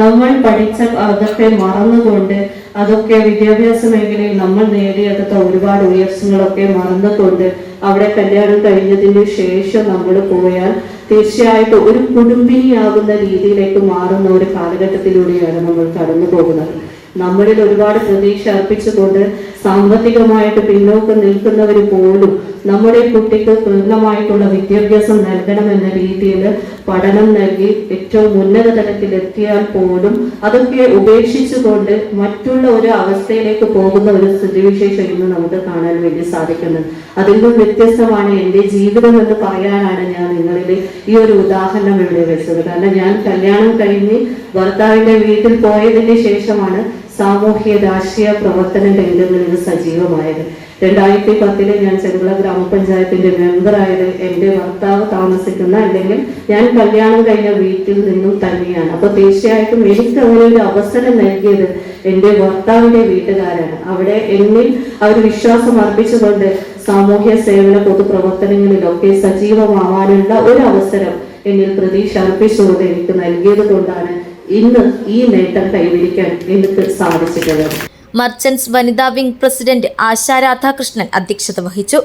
നമ്മൾ പഠിച്ച അതൊക്കെ മറന്നുകൊണ്ട്, അതൊക്കെ വിദ്യാഭ്യാസ മേഖലയിൽ നമ്മൾ നേടിയെടുത്ത ഒരുപാട് ഉയർച്ചകളൊക്കെ മറന്നുകൊണ്ട് അവിടെ കല്യാണം കഴിഞ്ഞതിന് ശേഷം നമ്മൾ പോയാൽ തീർച്ചയായിട്ടും ഒരു കുടുംബിനിയാകുന്ന രീതിയിലേക്ക് മാറുന്ന ഒരു കാലഘട്ടത്തിലൂടെയാണ് നമ്മൾ കടന്നു പോകുന്നത്. നമ്മളിൽ ഒരുപാട് പ്രതീക്ഷ അർപ്പിച്ചുകൊണ്ട് സാമ്പത്തികമായിട്ട് പിന്നോക്കം നിൽക്കുന്നവർ പോലും നമ്മുടെ കുട്ടിക്ക് പൂർണ്ണമായിട്ടുള്ള വിദ്യാഭ്യാസം നൽകണമെന്ന രീതിയിൽ പഠനം നൽകി ഏറ്റവും ഉന്നത തലത്തിലെത്തിയാൽ പോലും അതൊക്കെ ഉപേക്ഷിച്ചുകൊണ്ട് മറ്റുള്ള ഒരു അവസ്ഥയിലേക്ക് പോകുന്ന ഒരു സ്ഥിതിവിശേഷം ഇന്ന് നമുക്ക് കാണാൻ വേണ്ടി സാധിക്കുന്നത്. അതിൽ നിന്നും വ്യത്യസ്തമാണ് എൻ്റെ ജീവിതം എന്ന് പറയാനാണ് ഞാൻ നിങ്ങളിൽ ഈ ഒരു ഉദാഹരണം ഇവിടെ വെച്ചത്. കാരണം ഞാൻ കല്യാണം കഴിഞ്ഞ് ഭർത്താവിന്റെ വീട്ടിൽ പോയതിന് ശേഷമാണ് സാമൂഹ്യ രാഷ്ട്രീയ പ്രവർത്തന രംഗങ്ങളിൽ സജീവമായത്. 2010 ഞാൻ ചെറുകുള ഗ്രാമപഞ്ചായത്തിന്റെ മെമ്പറായത് എൻ്റെ ഭർത്താവ് താമസിക്കുന്ന അല്ലെങ്കിൽ ഞാൻ കല്യാണം കഴിഞ്ഞ വീട്ടിൽ നിന്നും തന്നെയാണ്. അപ്പൊ തീർച്ചയായിട്ടും എനിക്ക് അങ്ങനെ ഒരു അവസരം നൽകിയത് എൻ്റെ ഭർത്താവിന്റെ വീട്ടുകാരാണ്. അവിടെ എന്നിൽ അവർ വിശ്വാസം അർപ്പിച്ചുകൊണ്ട് സാമൂഹ്യ സേവന പൊതുപ്രവർത്തനങ്ങളിലൊക്കെ സജീവമാവാനുള്ള ഒരു അവസരം എന്നിൽ പ്രതീക്ഷ അർപ്പിച്ചുകൊണ്ട് എനിക്ക് നൽകിയത് കൊണ്ടാണ് ഇന്ന് ഈ നേട്ടം കൈവരിക്കാൻ എനിക്ക് സാധിച്ചിട്ടുള്ളത്. മർച്ചന്റ്സ് വനിതാ വിംഗ് പ്രസിഡന്റ് ആശ രാധാകൃഷ്ണൻ അധ്യക്ഷത വഹിച്ചു.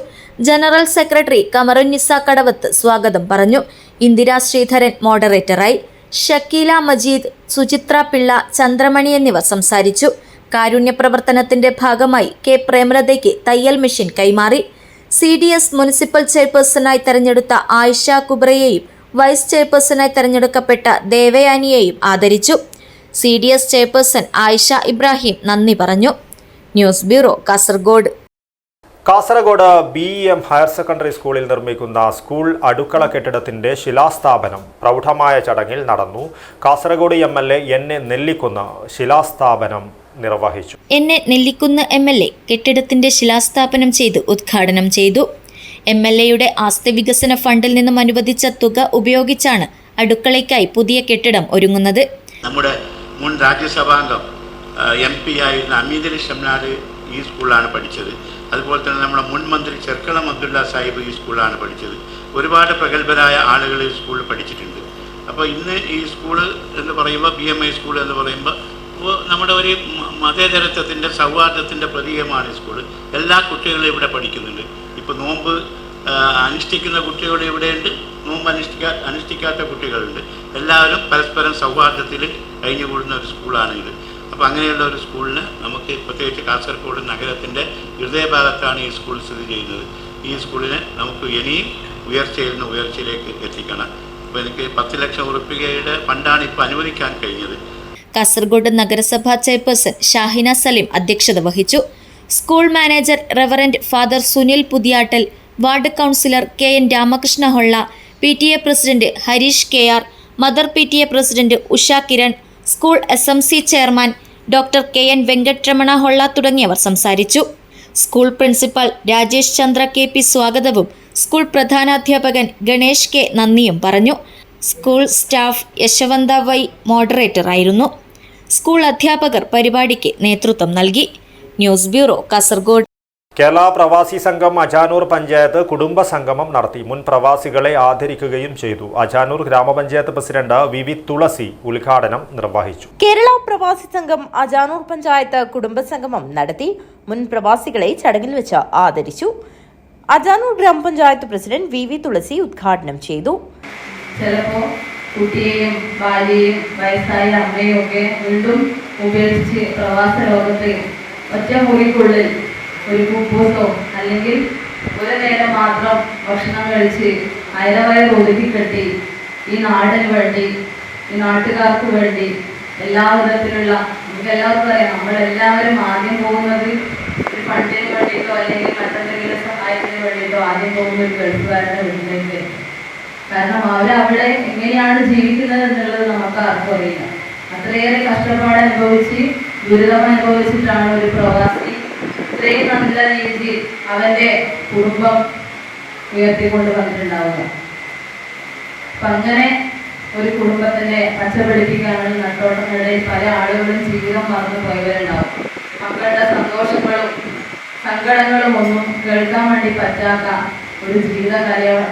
ജനറൽ സെക്രട്ടറി കമറുന്നിസ കടവത്ത് സ്വാഗതം പറഞ്ഞു. ഇന്ദിര ശ്രീധരൻ മോഡറേറ്ററായി. ഷക്കീല മജീദ്, സുചിത്ര പിള്ള, ചന്ദ്രമണി എന്നിവർ സംസാരിച്ചു. കാരുണ്യ പ്രവർത്തനത്തിന്റെ ഭാഗമായി K പ്രേമലതയ്ക്ക് തയ്യൽ മെഷീൻ കൈമാറി. CDS മുനിസിപ്പൽ ചെയർപേഴ്സണായി തെരഞ്ഞെടുത്ത ആയിഷ കുബ്രയെയും വൈസ് ചെയർപേഴ്സണായി തെരഞ്ഞെടുക്കപ്പെട്ട ദേവയാനിയെയും ആദരിച്ചു. CDS ചെയർപേഴ്സൺ ആയിഷ ഇബ്രാഹിം നന്ദി പറഞ്ഞു. News bureau, Kasaragod. Kasaragod BEM higher secondary സ്കൂളിൽ നിർമ്മിക്കുന്ന സ്കൂൾ അടുക്കള കെട്ടിടത്തിന്റെ ശിലാസ്ഥാപനം പ്രൗഢമായ ചടങ്ങിൽ നടന്നു. Kasaragod MLA N.A. നെല്ലിക്കുന്ന് ശിലാസ്ഥാപനം നിർവഹിച്ചു. N.A. നെല്ലിക്കുന്ന് MLA കെട്ടിടത്തിന്റെ ശിലാസ്ഥാപനം ചെയ്ത് ഉദ്ഘാടനം ചെയ്തു. MLAയുടെ ആസ്തി വികസന ഫണ്ടിൽ നിന്നും അനുവദിച്ച തുക ഉപയോഗിച്ചാണ് അടുക്കളയ്ക്കായി പുതിയ കെട്ടിടം ഒരുങ്ങുന്നത്. നമ്മുടെ മുൻ രാജ്യസഭാംഗം MP ആയിരുന്ന അമീദ് അലി ഷംനാദ് ഈ സ്കൂളിലാണ് പഠിച്ചത്. അതുപോലെ തന്നെ നമ്മുടെ മുൻ മന്ത്രി ചെർക്കളം അബ്ദുള്ള സാഹിബ് ഈ സ്കൂളിലാണ് പഠിച്ചത്. ഒരുപാട് പ്രഗത്ഭരായ ആളുകൾ ഈ സ്കൂളിൽ പഠിച്ചിട്ടുണ്ട്. അപ്പോൾ ഇന്ന് ഈ സ്കൂള് എന്ന് പറയുമ്പോൾ BMI സ്കൂൾ എന്ന് പറയുമ്പോൾ നമ്മുടെ ഒരു മതേതരത്വത്തിൻ്റെ സൗഹാർദ്ദത്തിൻ്റെ പ്രതീകമാണ് ഈ സ്കൂൾ. എല്ലാ കുട്ടികളും ഇവിടെ പഠിക്കുന്നുണ്ട്. ഇപ്പോൾ നോമ്പ് അനുഷ്ഠിക്കുന്ന കുട്ടികൾ ഇവിടെയുണ്ട്, നോമ്പ് അനുഷ്ഠിക്കാത്ത കുട്ടികളുണ്ട്. എല്ലാവരും പരസ്പരം സൗഹാർദ്ദത്തിൽ കഴിഞ്ഞുകൂടുന്ന ഒരു സ്കൂളാണ് ഇത്. അപ്പോൾ അങ്ങനെയുള്ള ഒരു സ്കൂളിന് നമുക്ക് പ്രത്യേകിച്ച് കാസർഗോഡ് നഗരത്തിൻ്റെ ഹൃദയഭാഗത്താണ് ഈ സ്കൂൾ സ്ഥിതി ചെയ്യുന്നത്. ഈ സ്കൂളിനെ നമുക്ക് ഇനിയും ഉയർച്ചയിൽ നിന്ന് ഉയർച്ചയിലേക്ക് എത്തിക്കണം. അപ്പോൾ എനിക്ക് 10 ലക്ഷം രൂപയുടെ ഫണ്ടാണ് ഇപ്പോൾ അനുവദിക്കാൻ കഴിഞ്ഞത്. കാസർഗോഡ് നഗരസഭാ ചെയർപേഴ്സൺ ഷാഹിന സലീം അധ്യക്ഷത വഹിച്ചു. School manager Reverend Father Sunil Puthiyattal, ward councillor KN Ramakrishna Holla, PTA president Harish KR, mother PTA president Usha Kiran, school SMC chairman doctor KN Venkataramana Holla തുടങ്ങിയവർ സംസാരിച്ചു. School principal Rajesh Chandra KP സ്വാഗതവും സ്കൂൾ പ്രധാനാധ്യാപകൻ ഗണേഷ് K നന്ദിയും പറഞ്ഞു. സ്കൂൾ സ്റ്റാഫ് യശവന്ത Y മോഡറേറ്ററായിരുന്നു. സ്കൂൾ അധ്യാപകർ പരിപാടിക്ക് നേതൃത്വം നൽകി. News bureau, Kasaragod. കേരള പ്രവാസി സംഘം അജാനൂർ പഞ്ചായത്ത് കുടുംബ സംഗമം നടത്തി. മുൻ പ്രവാസികളെ ആദരിക്കുകയും ചെയ്തു. അജാനൂർ ഗ്രാമപഞ്ചായത്ത് പ്രസിഡന്റ് VV തുളസി ഉദ്ഘാടനം നിർവഹിച്ചു. കേരള പ്രവാസി സംഘം അജാനൂർ പഞ്ചായത്ത് കുടുംബ സംഗമം നടത്തി. മുൻ പ്രവാസികളെ ചടങ്ങിൽ വെച്ച് ആദരിച്ചു. അജാനൂർ ഗ്രാമപഞ്ചായത്ത് പ്രസിഡന്റ് VV തുളസി ഉദ്ഘാടനം ചെയ്തു. ചിലപ്പോൾ കുട്ടിയെയും ഭാര്യയെയും വയസ്സായ അമ്മയും ഒക്കെ വീണ്ടും ഉപേക്ഷിച്ച് പ്രവാസ ലോകത്ത് ഒറ്റ മുറിക്കുള്ളിൽ ഒരു കുപ്പൂസോ അല്ലെങ്കിൽ ഒരു നേരം മാത്രം ഭക്ഷണം കഴിച്ച് അയലവയർ ഒതുക്കിക്കെട്ടി ഈ നാടിന് വേണ്ടി, ഈ നാട്ടുകാർക്ക് വേണ്ടി എല്ലാ വിധത്തിലുള്ള, നമുക്ക് എല്ലാവർക്കും അറിയാം, നമ്മളെല്ലാവരും ആദ്യം പോകുന്നത് ഒരു ഫണ്ടിന് വേണ്ടിയിട്ടോ അല്ലെങ്കിൽ മറ്റെന്തെങ്കിലും സഹായത്തിന് വേണ്ടിയിട്ടോ ആദ്യം പോകുന്ന ഒരു ഗൾഫുകാരുടെ വീട്ടിലേക്ക്. കാരണം അവരവിടെ എങ്ങനെയാണ് ജീവിക്കുന്നത് എന്നുള്ളത് നമുക്ക് ആർക്കും അറിയില്ല. അത്രയേറെ കഷ്ടപ്പാട് അനുഭവിച്ച് ദുരിതം അനുഭവിച്ചിട്ടാണ് ഒരു പ്രവാസി ഇത്രയും നല്ല രീതിയിൽ അവൻ്റെ കുടുംബം ഉയർത്തിക്കൊണ്ട് വന്നിട്ടുണ്ടാവുക. അപ്പം അങ്ങനെ ഒരു കുടുംബത്തിനെ പച്ചപിടിപ്പിക്കാനുള്ള നട്ടോട്ടത്തിനിടയിൽ പല ആളുകളും ജീവിതം മറന്നു പോയവരുണ്ടാവും. മക്കളുടെ സന്തോഷങ്ങളും സങ്കടങ്ങളും ഒന്നും കേൾക്കാൻ വേണ്ടി പറ്റാത്ത ഒരു ജീവിത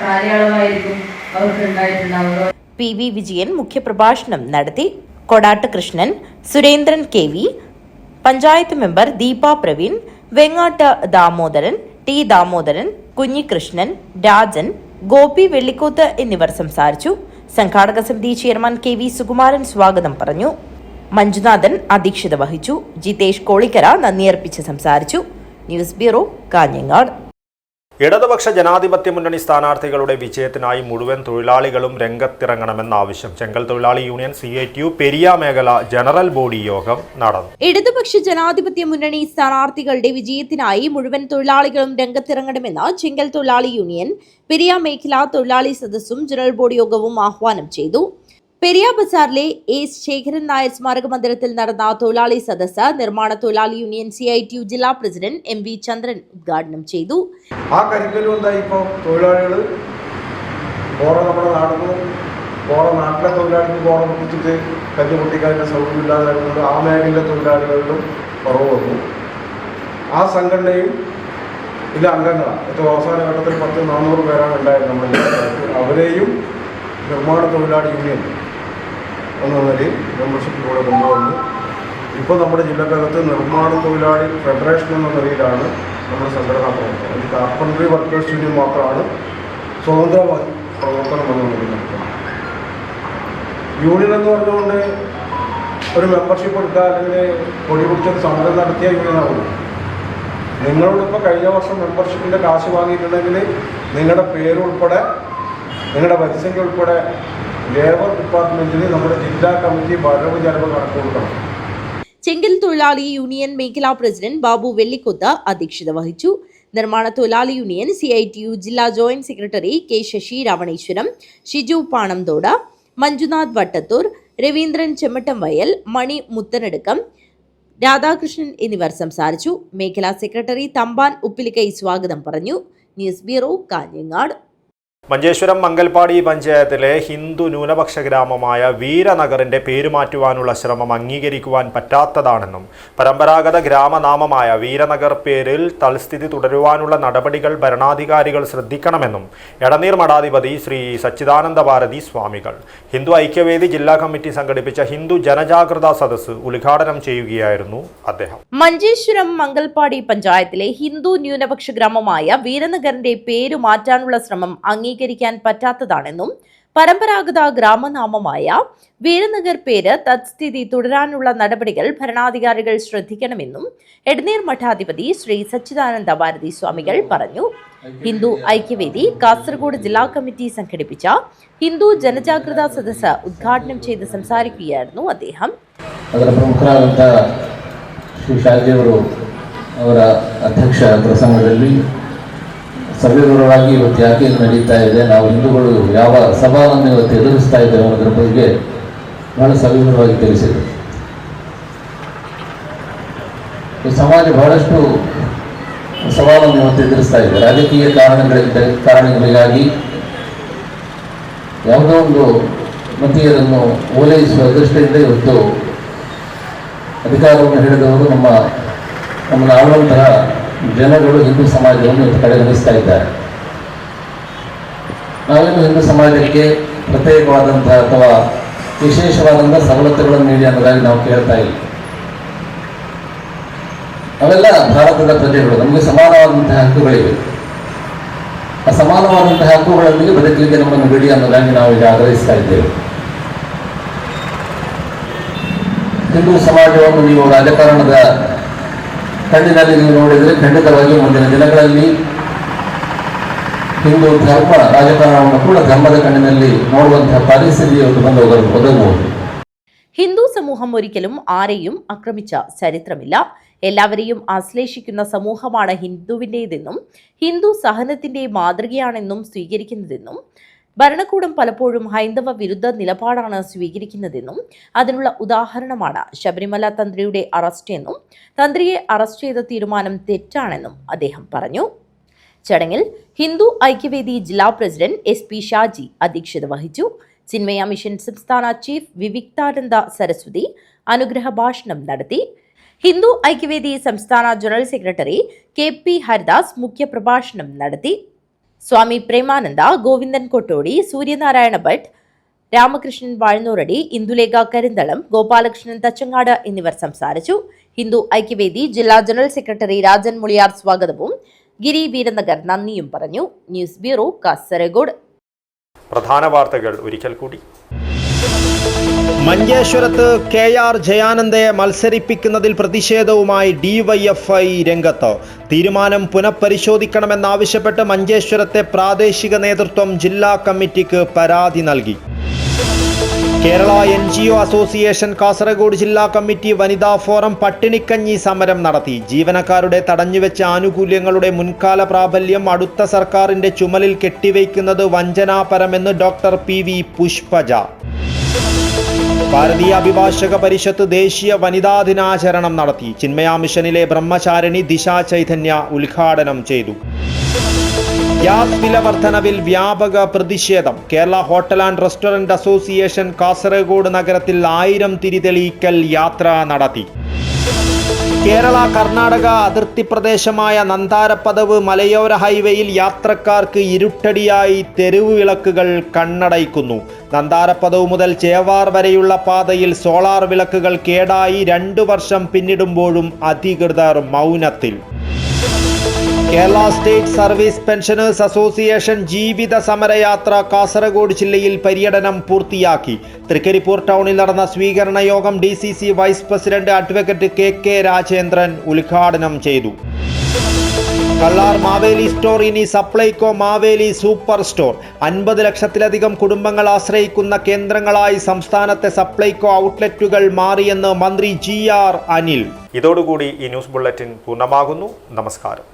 കാലയളവായിരിക്കും അവർക്ക് ഉണ്ടായിട്ടുണ്ടാവുക. PV വിജയൻ മുഖ്യപ്രഭാഷണം നടത്തി. Kodatt Krishnan, Surendran KV, panchayat member Deepa Praveen, Vengattu Damodaran, T Damodaran, Kunhikrishnan, Rajan, Gopi Vellikoth എന്നിവർ സംസാരിച്ചു. സംഘാടക സമിതി ചെയർമാൻ KV സുകുമാരൻ സ്വാഗതം പറഞ്ഞു. മഞ്ജുനാഥൻ അധ്യക്ഷത വഹിച്ചു. ജിതേഷ് കോളിക്കര നന്ദിയർപ്പിച്ച് സംസാരിച്ചു. News bureau, Kanhangad. ഇടതുപക്ഷ ജനാധിപത്യ മുന്നണി സ്ഥാനാർത്ഥികളുടെ വിജയത്തിനായി മുഴുവൻ തൊഴിലാളികളും രംഗത്തിറങ്ങണമെന്ന ആവശ്യം ചെങ്കൽ തൊഴിലാളി യൂണിയൻ CITU പെരിയ മേഖല ജനറൽ ബോഡി യോഗം നടന്നു. ഇടതുപക്ഷ ജനാധിപത്യ മുന്നണി സ്ഥാനാർത്ഥികളുടെ വിജയത്തിനായി മുഴുവൻ തൊഴിലാളികളും രംഗത്തിറങ്ങണമെന്ന് ചെങ്കൽ തൊഴിലാളി യൂണിയൻ പെരിയ മേഖല തൊഴിലാളി സദസ്സും ജനറൽ ബോഡി യോഗവും ആഹ്വാനം ചെയ്തു. പെരിയ ബസാറിലെ ശേഖരൻ നായർ സ്മാരക മന്ദിരത്തിൽ നടന്ന തൊഴിലാളി സദസ്സ് നിർമ്മാണ തൊഴിലാളി യൂണിയൻ CITU ജില്ലാ പ്രസിഡന്റ് MV ചന്ദ്രൻ ഉദ്ഘാടനം ചെയ്തു. ആ കരിക്കലും എന്തായി, ഇപ്പോൾ തൊഴിലാളികൾ നമ്മുടെ നാടിന് നാട്ടിലെ തൊഴിലാളിക്ക് കോറ പൊട്ടിച്ചിട്ട് കല്ല് പൊട്ടിക്കാനുള്ള സൗകര്യമില്ലാതായതുകൊണ്ട് ആ മേഖലയിലെ തൊഴിലാളികളിലും കുറവ് വന്നു. ആ സംഘടനയും ഇതിലെ അംഗങ്ങളാണ്. ഏറ്റവും അവസാന ഘട്ടത്തിൽ 400 പേരാണ് ഉണ്ടായത് നമ്മുടെ. അവരെയും നിർമ്മാണ തൊഴിലാളി യൂണിയൻ എന്ന നിലയിൽ മെമ്പർഷിപ്പിലൂടെ കൊണ്ടുവന്നു. ഇപ്പോൾ നമ്മുടെ ജില്ലക്കകത്ത് നിർമ്മാണ തൊഴിലാളി ഫെഡറേഷൻ എന്ന നിലയിലാണ് നമ്മുടെ സംഘടനാ പ്രവർത്തനം. ഈ കാർപ്പൻട്രി വർക്കേഴ്സ് യൂണിയൻ മാത്രമാണ് സ്വതന്ത്ര പ്രവർത്തനം എന്ന നിലയിൽ നടത്തുന്നത്. യൂണിയൻ എന്ന് പറഞ്ഞുകൊണ്ട് ഒരു മെമ്പർഷിപ്പ് എടുക്കുക അല്ലെങ്കിൽ കൊടി പിടിച്ചൊരു സമരം നടത്തിയ യൂണിയനാവുള്ളൂ. നിങ്ങളോടിപ്പോൾ കഴിഞ്ഞ വർഷം മെമ്പർഷിപ്പിൻ്റെ കാശ് വാങ്ങിയിട്ടുണ്ടെങ്കിൽ നിങ്ങളുടെ പേരുൾപ്പെടെ നിങ്ങളുടെ പരിസംഖ്യ ഉൾപ്പെടെ ലേബർ ഡിപ്പാർട്ട്മെന്റിന് നമ്മുടെ ജില്ലാ കമ്മിറ്റി വരവ് ചെലവ് കണക്ക് കൊടുക്കണം. ചെങ്കൽ തൊഴിലാളി യൂണിയൻ മേഖലാ പ്രസിഡന്റ് ബാബു വെള്ളിക്കുത്ത് അധ്യക്ഷത വഹിച്ചു. നിർമ്മാണ തൊഴിലാളി യൂണിയൻ CITU ജില്ലാ joint secretary K Sasi Ravaneswaram, Shiju Panamthode, Manjunath Vattathur, Raveendran Chemmattam Vayal, Mani മുത്തനടുക്കം, Radhakrishnan എന്നിവർ സംസാരിച്ചു. മേഖലാ സെക്രട്ടറി തമ്പാൻ ഉപ്പിലിക്കൈ സ്വാഗതം പറഞ്ഞു. News bureau, Kanhangad. മഞ്ചേശ്വരം മംഗൽപാടി പഞ്ചായത്തിലെ ഹിന്ദു ന്യൂനപക്ഷ ഗ്രാമമായ വീരനഗറിന്റെ പേരുമാറ്റുവാനുള്ള ശ്രമം അംഗീകരിക്കുവാൻ പറ്റാത്തതാണെന്നും പരമ്പരാഗത ഗ്രാമനാമമായ വീരനഗർ പേരിൽ തൽസ്ഥിതി തുടരുവാനുള്ള നടപടികൾ ഭരണാധികാരികൾ ശ്രദ്ധിക്കണമെന്നും എടനീർ മഠാധിപതി ശ്രീ സച്ചിദാനന്ദ ഭാരതി സ്വാമികൾ ഹിന്ദു ഐക്യവേദി ജില്ലാ കമ്മിറ്റി സംഘടിപ്പിച്ച ഹിന്ദു ജനജാഗ്രതാ സദസ്സ് ഉദ്ഘാടനം ചെയ്യുകയായിരുന്നു അദ്ദേഹം. മഞ്ചേശ്വരം മംഗൽപാടി പഞ്ചായത്തിലെ ഹിന്ദു ന്യൂനപക്ഷ ഗ്രാമമായ വീരനഗറിന്റെ പേരു മാറ്റാനുള്ള ശ്രമം അംഗീകരിക്കാൻ പറ്റാത്തതാണെന്നും പരമ്പരാഗത ഗ്രാമനാമമായ വീരനഗർ പേര് തത്സ്ഥിതി തുടരാനുള്ള നടപടികൾ ഭരണാധികാരികൾ ശ്രദ്ധിക്കണമെന്നും എടനീർ മഠാധിപതി ശ്രീ സച്ചിദാനന്ദ ഭാരതി സ്വാമികൾ പറഞ്ഞു. ഹിന്ദു ഐക്യവേദി കാസർഗോഡ് ജില്ലാ കമ്മിറ്റി സംഘടിപ്പിച്ച ഹിന്ദു ജനജാഗ്രതാ സദസ്സ് ഉദ്ഘാടനം ചെയ്ത് സംസാരിക്കുകയായിരുന്നു അദ്ദേഹം. ಅದರ ಪ್ರಮುಖರಾದಂಥ ಶ್ರೀ ಶಾಜಿಯವರು ಅವರ ಅಧ್ಯಕ್ಷ ಪ್ರಸಂಗದಲ್ಲಿ ಸವಿವರವಾಗಿ ಇವತ್ತು ಯಾಕೆ ಇದು ನಡೀತಾ ಇದೆ, ನಾವು ಹಿಂದೂಗಳು ಯಾವ ಸವಾಲನ್ನು ಇವತ್ತು ಎದುರಿಸ್ತಾ ಇದ್ದೇವೆ ಅನ್ನೋದ್ರ ಬಗ್ಗೆ ಬಹಳ ಸವಿವರವಾಗಿ ತಿಳಿಸಿದರು. ಈ ಸಮಾಜ ಬಹಳಷ್ಟು ಸವಾಲನ್ನು ಇವತ್ತು ಎದುರಿಸ್ತಾ ಇದೆ. ರಾಜಕೀಯ ಕಾರಣಗಳಿಗಾಗಿ ಯಾವುದೋ ಒಂದು ಮತೀಯರನ್ನು ಓಲೈಸುವ ದೃಷ್ಟಿಯಿಂದ ಇವತ್ತು ಅಧಿಕಾರವನ್ನು ಹಿಡಿದವರು ನಮ್ಮನ್ನು ಆಳುವಂತಹ ಜನಗಳು ಹಿಂದೂ ಸಮಾಜವನ್ನು ಇವತ್ತು ಕಡೆಗಣಿಸ್ತಾ ಇದ್ದಾರೆ. ನಾವೇನು ಹಿಂದೂ ಸಮಾಜಕ್ಕೆ ಪ್ರತ್ಯೇಕವಾದಂತಹ ಅಥವಾ ವಿಶೇಷವಾದಂತಹ ಸವಲತ್ತುಗಳನ್ನು ನೀಡಿ ಅನ್ನೋದಾಗಿ ನಾವು ಕೇಳ್ತಾ ಇಲ್ಲ. ಅವೆಲ್ಲ ಭಾರತದ ಪ್ರಜೆಗಳು, ನಮಗೆ ಸಮಾನವಾದಂತಹ ಹಕ್ಕುಗಳಿವೆ. ಆ ಸಮಾನವಾದಂತಹ ಹಕ್ಕುಗಳೊಂದಿಗೆ ಬದುಕಲಿಕ್ಕೆ ನಮ್ಮನ್ನು ಬಿಡಿ ಅನ್ನೋದಾಗಿ ನಾವು ಈಗ ಆಗ್ರಹಿಸ್ತಾ ಇದ್ದೇವೆ. ಹಿಂದೂ ಸಮಾಜವನ್ನು ನೀವು ರಾಜಕಾರಣದ ಕಣ್ಣಿನಲ್ಲಿ ನೀವು ನೋಡಿದರೆ ಖಂಡಿತವಾಗಿ ಮುಂದಿನ ದಿನಗಳಲ್ಲಿ ಹಿಂದೂ ಧರ್ಮ ರಾಜಕಾರಣವನ್ನು ಕೂಡ ಧರ್ಮದ ಕಣ್ಣಿನಲ್ಲಿ ನೋಡುವಂತಹ ಪರಿಸ್ಥಿತಿ ಒದಗಬಹುದು. ഹിന്ദു സമൂഹം ഒരിക്കലും ആരെയും ആക്രമിച്ച ചരിത്രമില്ല. എല്ലാവരെയും ആശ്ലേഷിക്കുന്ന സമൂഹമാണ് ഹിന്ദുവിൻ്റെതെന്നും ഹിന്ദു സഹനത്തിന്റെ മാതൃകയാണെന്നും സ്വീകരിക്കുന്നതെന്നും ഭരണകൂടം പലപ്പോഴും ഹൈന്ദവ വിരുദ്ധ നിലപാടാണ് സ്വീകരിക്കുന്നതെന്നും അതിനുള്ള ഉദാഹരണമാണ് ശബരിമല തന്ത്രിയുടെ അറസ്റ്റ് എന്നും തന്ത്രിയെ അറസ്റ്റ് ചെയ്ത തീരുമാനം തെറ്റാണെന്നും അദ്ദേഹം പറഞ്ഞു. ചടങ്ങിൽ ഹിന്ദു ഐക്യവേദി ജില്ലാ പ്രസിഡന്റ് SP ഷാജി അധ്യക്ഷത വഹിച്ചു. ചിന്മയ മിഷൻ സംസ്ഥാന ചീഫ് വിവിക്താനന്ദ സരസ്വതി അനുഗ്രഹ ഭാഷണം നടത്തി. ഹിന്ദു ഐക്യവേദി സംസ്ഥാന ജനറൽ സെക്രട്ടറി KP ഹരിദാസ് മുഖ്യപ്രഭാഷണം നടത്തി. സ്വാമി പ്രേമാനന്ദ, ഗോവിന്ദൻ കൊട്ടോടി, സൂര്യനാരായണ ഭട്ട്, രാമകൃഷ്ണൻ വാഴ്ന്നൂറടി, ഇന്ദുലേഖ കരിന്തളം, ഗോപാലകൃഷ്ണൻ തച്ചങ്ങാട് എന്നിവർ സംസാരിച്ചു. ഹിന്ദു ഐക്യവേദി ജില്ലാ ജനറൽ സെക്രട്ടറി രാജൻ മുളിയാർ സ്വാഗതവും ഗിരി വീരനഗർ നന്ദിയും പറഞ്ഞു. News bureau, Kasaragod. പ്രധാന വാർത്തകൾ ഒരിക്കൽ കൂടി. മഞ്ചേശ്വരത്ത് KR ജയാനന്ദയെ മത്സരിപ്പിക്കുന്നതിൽ പ്രതിഷേധവുമായി DYFI രംഗത്ത്. തീരുമാനം പുനഃപരിശോധിക്കണമെന്നാവശ്യപ്പെട്ട് മഞ്ചേശ്വരത്തെ പ്രാദേശിക നേതൃത്വം ജില്ലാ കമ്മിറ്റിക്ക് പരാതി നൽകി. കേരള NGO അസോസിയേഷൻ കാസർഗോഡ് ജില്ലാ കമ്മിറ്റി വനിതാ ഫോറം പട്ടിണിക്കഞ്ഞി സമരം നടത്തി. ജീവനക്കാരുടെ തടഞ്ഞുവെച്ച ആനുകൂല്യങ്ങളുടെ മുൻകാല പ്രാബല്യം അടുത്ത സർക്കാരിന്റെ ചുമലിൽ കെട്ടിവയ്ക്കുന്നത് വഞ്ചനാപരമെന്ന് ഡോക്ടർ PV പുഷ്പജ. ഭാരതീയ അഭിഭാഷക പരിഷത്ത് ദേശീയ വനിതാ ദിനാചരണം നടത്തി. ചിന്മയ മിഷനിലെ ബ്രഹ്മചാരിണി ദിശാ ചൈതന്യ ഉദ്ഘാടനം ചെയ്തു. ഗ്യാസ് വില വർധനവിൽ വ്യാപക പ്രതിഷേധം. Kerala hotel and restaurant association Kasaragod നഗരത്തിൽ 1000 തിരിതെളിയിക്കൽ യാത്ര നടത്തി. കേരള കർണാടക അതിർത്തി പ്രദേശമായ നന്താരപ്പദവ് മലയോര ഹൈവേയിൽ യാത്രക്കാർക്ക് ഇരുട്ടടിയായി തെരുവ് വിളക്കുകൾ കണ്ണടയ്ക്കുന്നു. നന്താരപ്പദവ് മുതൽ ചേവാർ വരെയുള്ള പാതയിൽ സോളാർ വിളക്കുകൾ കേടായി 2 വർഷം പിന്നിടുമ്പോഴും അധികൃതർ മൗനത്തിൽ. Kerala state service pensioners association ജീവിത സമരയാത്ര കാസർഗോഡ് ജില്ലയിൽ പര്യടനം പൂർത്തിയാക്കി. തൃക്കരിപ്പൂർ ടൗണിൽ നടന്ന സ്വീകരണ യോഗം DCC vice president advocate KK Rajendran ഉദ്ഘാടനം ചെയ്തു. കള്ളാർ മാവേലി സ്റ്റോർ ഇനി സപ്ലൈകോ മാവേലി സൂപ്പർ സ്റ്റോർ. 50 ലക്ഷത്തിലധികം കുടുംബങ്ങൾ ആശ്രയിക്കുന്ന കേന്ദ്രങ്ങളായി സംസ്ഥാനത്തെ സപ്ലൈകോ ഔട്ട്ലെറ്റുകൾ മാറിയെന്ന് മന്ത്രി GR അനിൽ. ഇതോടുകൂടി ഈ ന്യൂസ് ബുള്ളറ്റിൻ പൂർണ്ണമാകുന്നു. നമസ്കാരം.